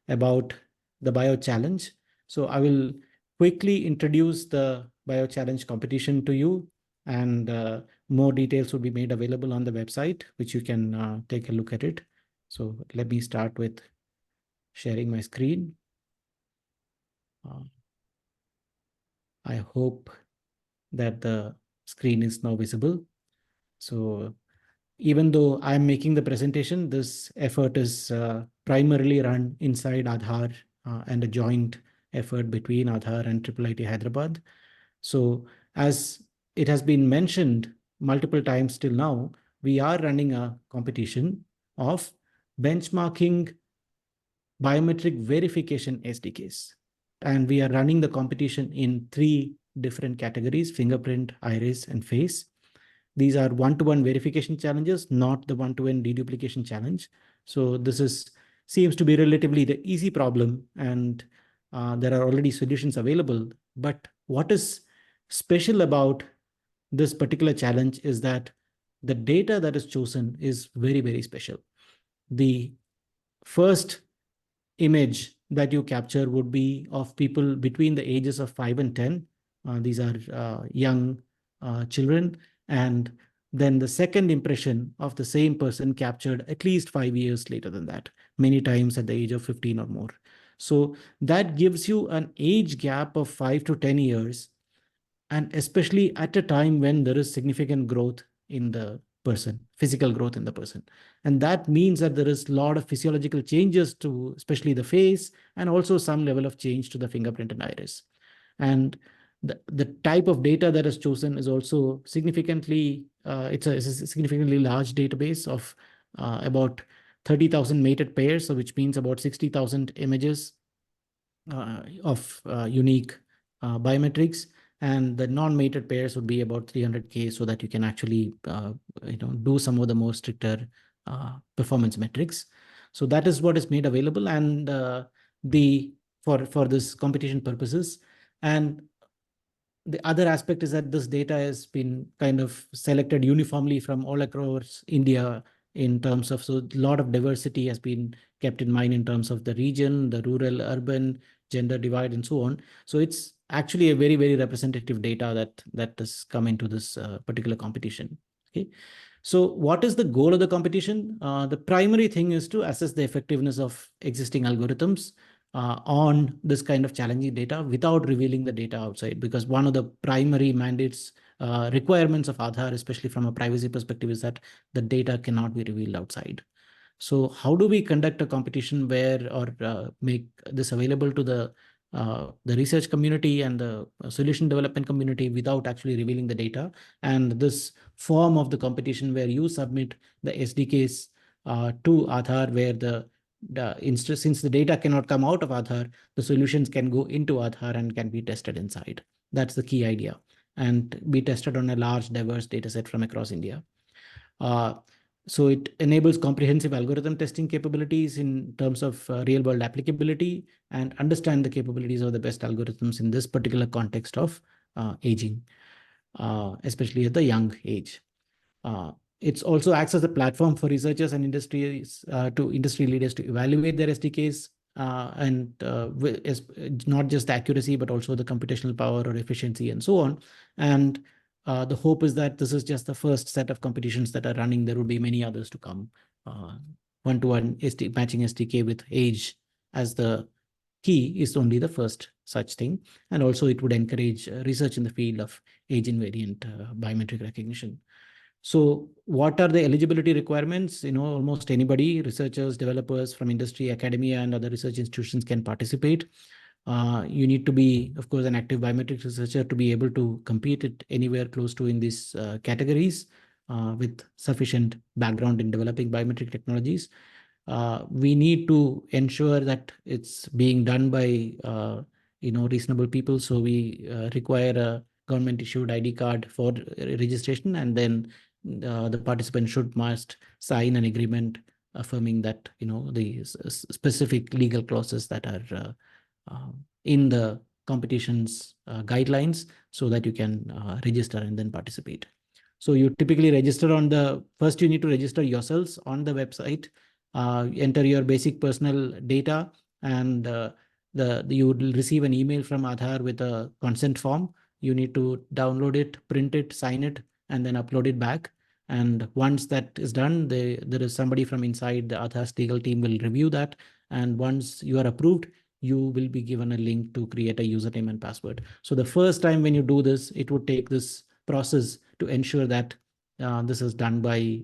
about the bio challenge. So I will quickly introduce the bio challenge competition to you, and more details will be made available on the website, which you can take a look at it. So let me start with sharing my screen. I hope that the screen is now visible. So even though I'm making the presentation, this effort is primarily run inside Aadhaar and a joint effort between Aadhaar and IIIT Hyderabad. So as it has been mentioned multiple times till now, we are running a competition of benchmarking biometric verification SDKs. And we are running the competition in 3 different categories: fingerprint, iris, and face. These are one-to-one verification challenges, not the one-to-one deduplication challenge. So this seems to be relatively the easy problem, and there are already solutions available. But what is special about this particular challenge is that the data that is chosen is very, very special. The first image that you capture would be of people between the ages of 5 and 10. These are young children, and then the second impression of the same person captured at least 5 years later than that, many times at the age of 15 or more. So that gives you an age gap of 5 to 10 years, and especially at a time when there is significant growth in the person, physical growth in the person. And that means that there is a lot of physiological changes to especially the face, and also some level of change to the fingerprint and iris. And the type of data that is chosen is also significantly, it's a significantly large database of about 30,000 mated pairs, so which means about 60,000 images of unique biometrics. And the non-mated pairs would be about 300K, so that you can actually do some of the more stricter performance metrics. So that is what is made available, and for this competition purposes. And the other aspect is that this data has been kind of selected uniformly from all across India in terms of, so a lot of diversity has been kept in mind in terms of the region, the rural, urban, gender divide, and so on. So it's actually a very, very representative data that has come into this particular competition. Okay. So what is the goal of the competition? The primary thing is to assess the effectiveness of existing algorithms on this kind of challenging data without revealing the data outside, because one of the primary mandates, requirements of Aadhaar, especially from a privacy perspective, is that the data cannot be revealed outside. So how do we conduct a competition where, or make this available to the research community and the solution development community without actually revealing the data? And this form of the competition where you submit the SDKs to Aadhaar, where since the data cannot come out of Aadhaar, the solutions can go into Aadhaar and can be tested inside. That's the key idea, and be tested on a large, diverse data set from across India. So it enables comprehensive algorithm testing capabilities in terms of real world applicability, and understand the capabilities of the best algorithms in this particular context of aging, especially at the young age. It also acts as a platform for researchers and industry leaders to evaluate their SDKs, and not just the accuracy, but also the computational power or efficiency and so on. And the hope is that this is just the first set of competitions that are running. There will be many others to come. One-to-one matching SDK with age as the key is only the first such thing. And also it would encourage research in the field of age invariant biometric recognition. So what are the eligibility requirements? Almost anybody, researchers, developers from industry, academia, and other research institutions can participate. You need to be, of course, an active biometrics researcher to be able to compete at anywhere close to in these categories with sufficient background in developing biometric technologies. We need to ensure that it's being done by reasonable people. So we require a government issued ID card for registration, and then the participant must sign an agreement affirming that the specific legal clauses that are in the competition's guidelines, so that you can register and then participate. So you typically register first you need to register yourselves on the website, enter your basic personal data, and you will receive an email from Aadhaar with a consent form. You need to download it, print it, sign it, and then upload it back. And once that is done, there is somebody from inside the Aadhaar's legal team will review that. And once you are approved, you will be given a link to create a username and password. So the first time when you do this, it would take this process to ensure that this is done by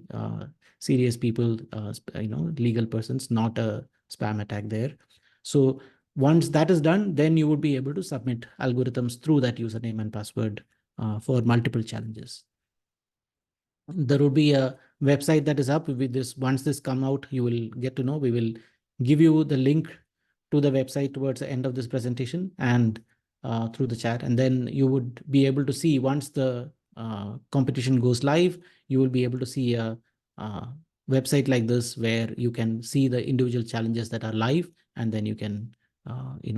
serious people, legal persons, not a spam attack there. So once that is done, then you would be able to submit algorithms through that username and password for multiple challenges. There will be a website that is up with this. Once this come out, you will get to know. We will give you the link to the website towards the end of this presentation and through the chat. And then you would be able to see, once the competition goes live, you will be able to see a website like this where you can see the individual challenges that are live, and then you can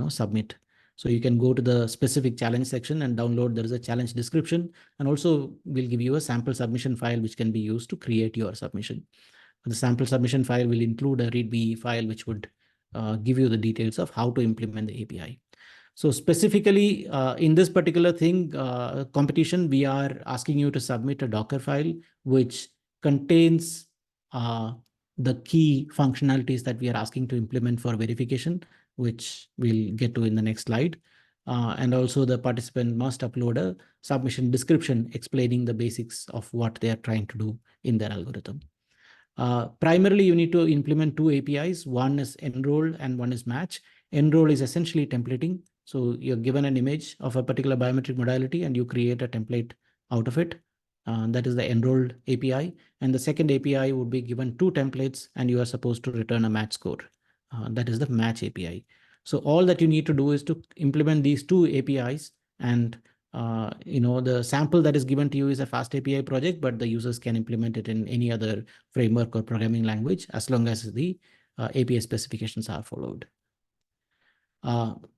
submit. So you can go to the specific challenge section and download. There is a challenge description, and also we'll give you a sample submission file which can be used to create your submission. The sample submission file will include a README file which would give you the details of how to implement the API. So specifically in this particular thing, competition, we are asking you to submit a Docker file which contains the key functionalities that we are asking to implement for verification, which we'll get to in the next slide. And also the participant must upload a submission description explaining the basics of what they are trying to do in their algorithm. Primarily, you need to implement two APIs. One is enroll and one is match. Enroll is essentially templating. So you're given an image of a particular biometric modality and you create a template out of it. That is the enrolled API. And the second API would be given two templates and you are supposed to return a match score. That is the match API. So all that you need to do is to implement these two APIs, and the sample that is given to you is a fast API project, but the users can implement it in any other framework or programming language as long as the API specifications are followed.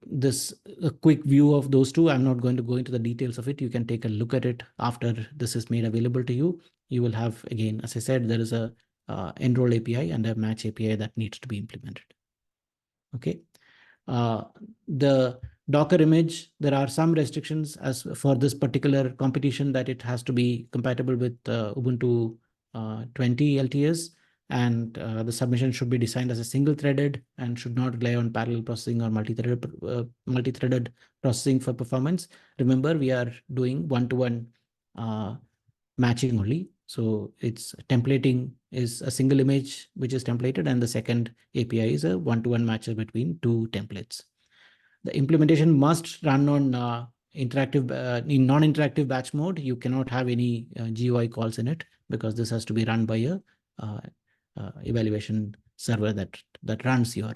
This a quick view of those two. I'm not going to go into the details of it. You can take a look at it after this is made available to you. You will have, again, as I said, there is a enroll API and a match API that needs to be implemented. Okay. The Docker image, there are some restrictions as for this particular competition that it has to be compatible with Ubuntu 20 LTS, and the submission should be designed as a single-threaded and should not rely on parallel processing or multi-threaded processing for performance. Remember, we are doing one-to-one matching only. So it's templating is a single image which is templated, and the second API is a one-to-one matcher between two templates. The implementation must run on interactive in non-interactive batch mode. You cannot have any GUI calls in it because this has to be run by a evaluation server that runs your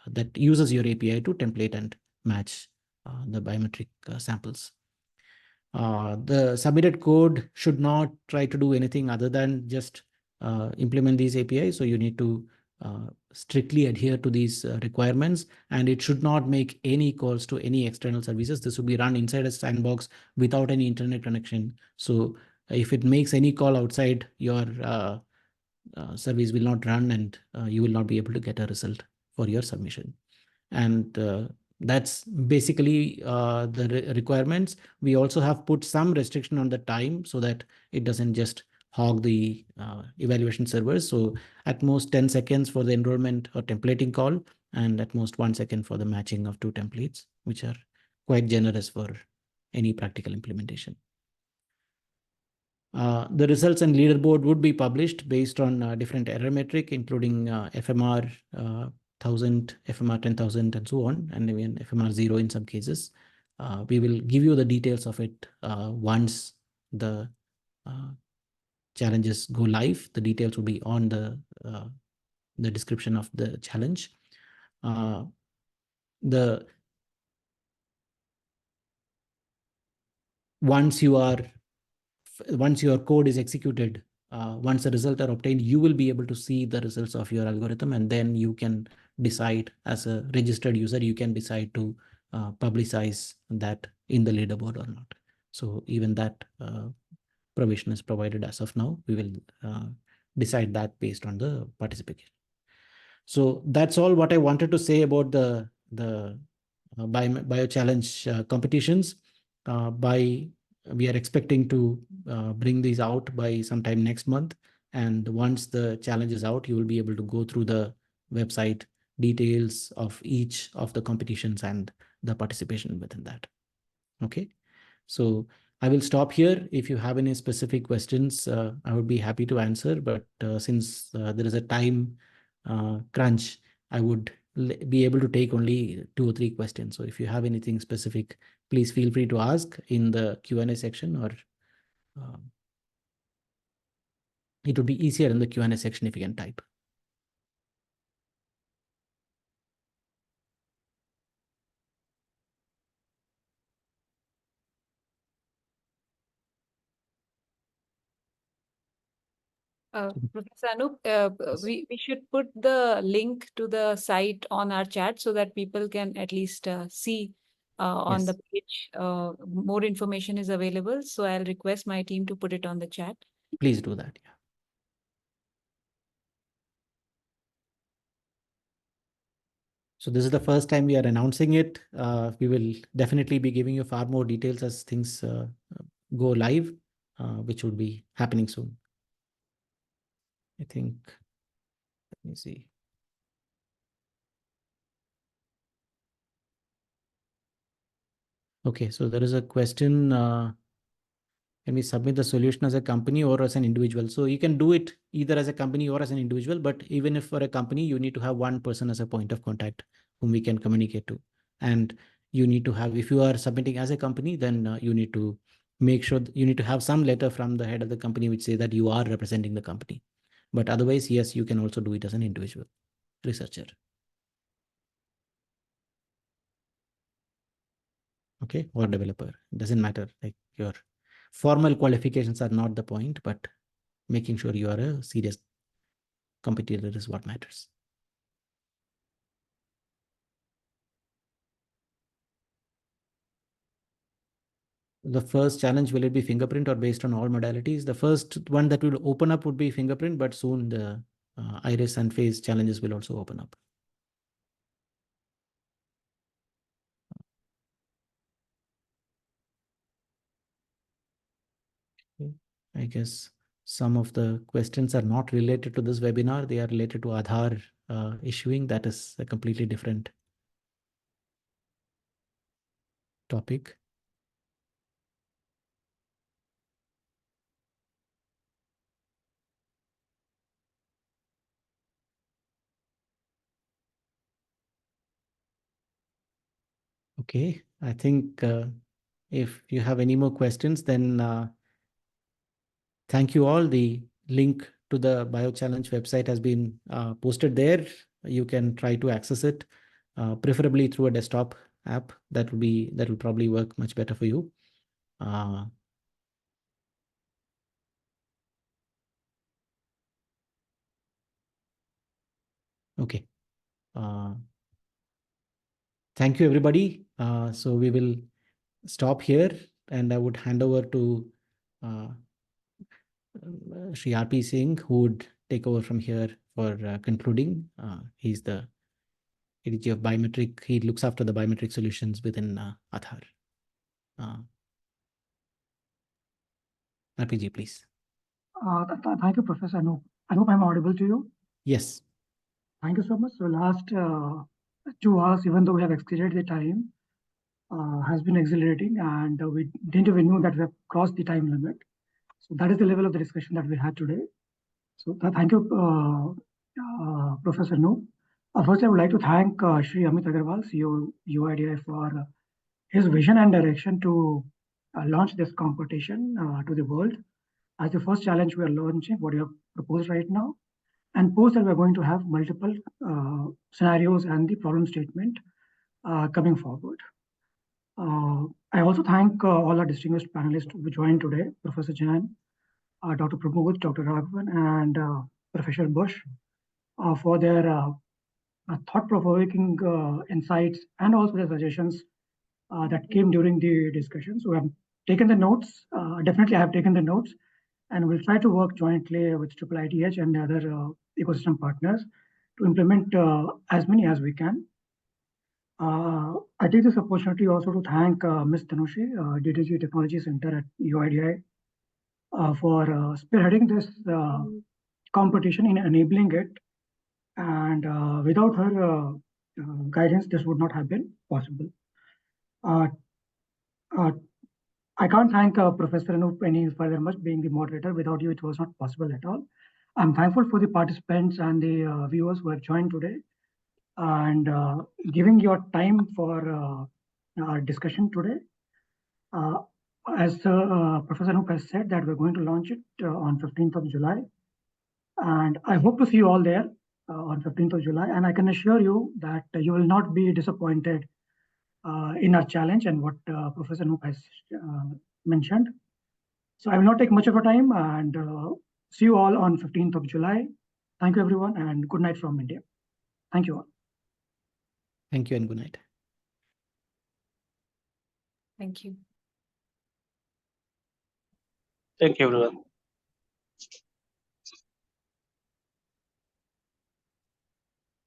that uses your API to template and match the biometric samples. The submitted code should not try to do anything other than just implement these APIs. So you need to strictly adhere to these requirements, and it should not make any calls to any external services. This will be run inside a sandbox without any internet connection. So if it makes any call outside your service will not run, and you will not be able to get a result for your submission. And that's basically the requirements. We also have put some restriction on the time so that it doesn't just hog the evaluation servers. So at most 10 seconds for the enrollment or templating call, and at most 1 second for the matching of two templates, which are quite generous for any practical implementation. The results and leaderboard would be published based on different error metric, including FMR 1000, FMR 10,000, and so on, and even FMR 0 in some cases. We will give you the details of it once the challenges go live. The details will be on the description of the challenge. Once your code is executed, once the results are obtained, you will be able to see the results of your algorithm, and then you can decide, as a registered user, you can decide to publicize that in the leaderboard or not. So even that provision is provided as of now. We will decide that based on the participation. So that's all what I wanted to say about the bio challenge competitions. We are expecting to bring these out by sometime next month. And once the challenge is out, you will be able to go through the website details of each of the competitions and the participation within that. Okay, so I will stop here. If you have any specific questions, I would be happy to answer. But since there is a time crunch, I would be able to take only 2 or 3 questions. So if you have anything specific, please feel free to ask in the Q&A section, or it would be easier in the Q&A section if you can type. Professor Anoop, we should put the link to the site on our chat so that people can at least see on the page. More information is available. So I'll request my team to put it on the chat. Please do that. Yeah. So this is the first time we are announcing it. We will definitely be giving you far more details as things go live, which will be happening soon. I think, let me see. Okay, so there is a question. Can we submit the solution as a company or as an individual? So you can do it either as a company or as an individual, but even if for a company, you need to have one person as a point of contact whom we can communicate to. And you need to have, if you are submitting as a company, then you need to make sure you need to have some letter from the head of the company which say that you are representing the company. But otherwise, yes, you can also do it as an individual researcher. Okay, or developer. It doesn't matter. Like your formal qualifications are not the point, but making sure you are a serious competitor is what matters. The first challenge, will it be fingerprint or based on all modalities? The first one that will open up would be fingerprint, but soon the iris and face challenges will also open up. Okay. I guess some of the questions are not related to this webinar. They are related to Aadhaar issuing. That is a completely different topic. Okay, I think if you have any more questions, then thank you all. The link to the BioChallenge website has been posted there. You can try to access it, preferably through a desktop app. That will probably work much better for you. Okay. Thank you, everybody. So we will stop here, and I would hand over to Shri R.P. Singh, who would take over from here for concluding. He's the ADG of Biometric. He looks after the biometric solutions within Aadhaar. RPG, please. Thank you, Professor Anoop. I hope I'm audible to you. Yes. Thank you so much. So last 2 hours, even though we have exceeded the time, has been exhilarating, and we didn't even know that we have crossed the time limit. So that is the level of the discussion that we had today. So thank you, Professor Anoop. First, I would like to thank Shri Amit Agarwal, CEO UIDAI, for his vision and direction to launch this competition to the world. As the first challenge we are launching, what you have proposed right now, and post that we're going to have multiple scenarios and the problem statement coming forward. I also thank all our distinguished panelists who joined today, Professor Jain, Dr. Pramod, Dr. Raghavan, and Professor Buch, for their thought-provoking insights and also the suggestions that came during the discussion. So I've taken the notes. Definitely, I have taken the notes, and we'll try to work jointly with IIITH and the other ecosystem partners to implement as many as we can. I take this opportunity also to thank Ms. Tanushi, DDG Technology Center at UIDAI, for spearheading this competition in enabling it. And without her guidance, this would not have been possible. I can't thank Professor Anoop any further much, being the moderator. Without you, it was not possible at all. I'm thankful for the participants and the viewers who have joined today, and giving your time for our discussion today. As Professor Anoop has said, that we're going to launch it on 15th of July. And I hope to see you all there on 15th of July. And I can assure you that you will not be disappointed in our challenge and what Professor Anoop has mentioned. So I will not take much of your time, and see you all on 15th of July. Thank you, everyone, and good night from India. Thank you all. Thank you and good night. Thank you. Thank you, everyone.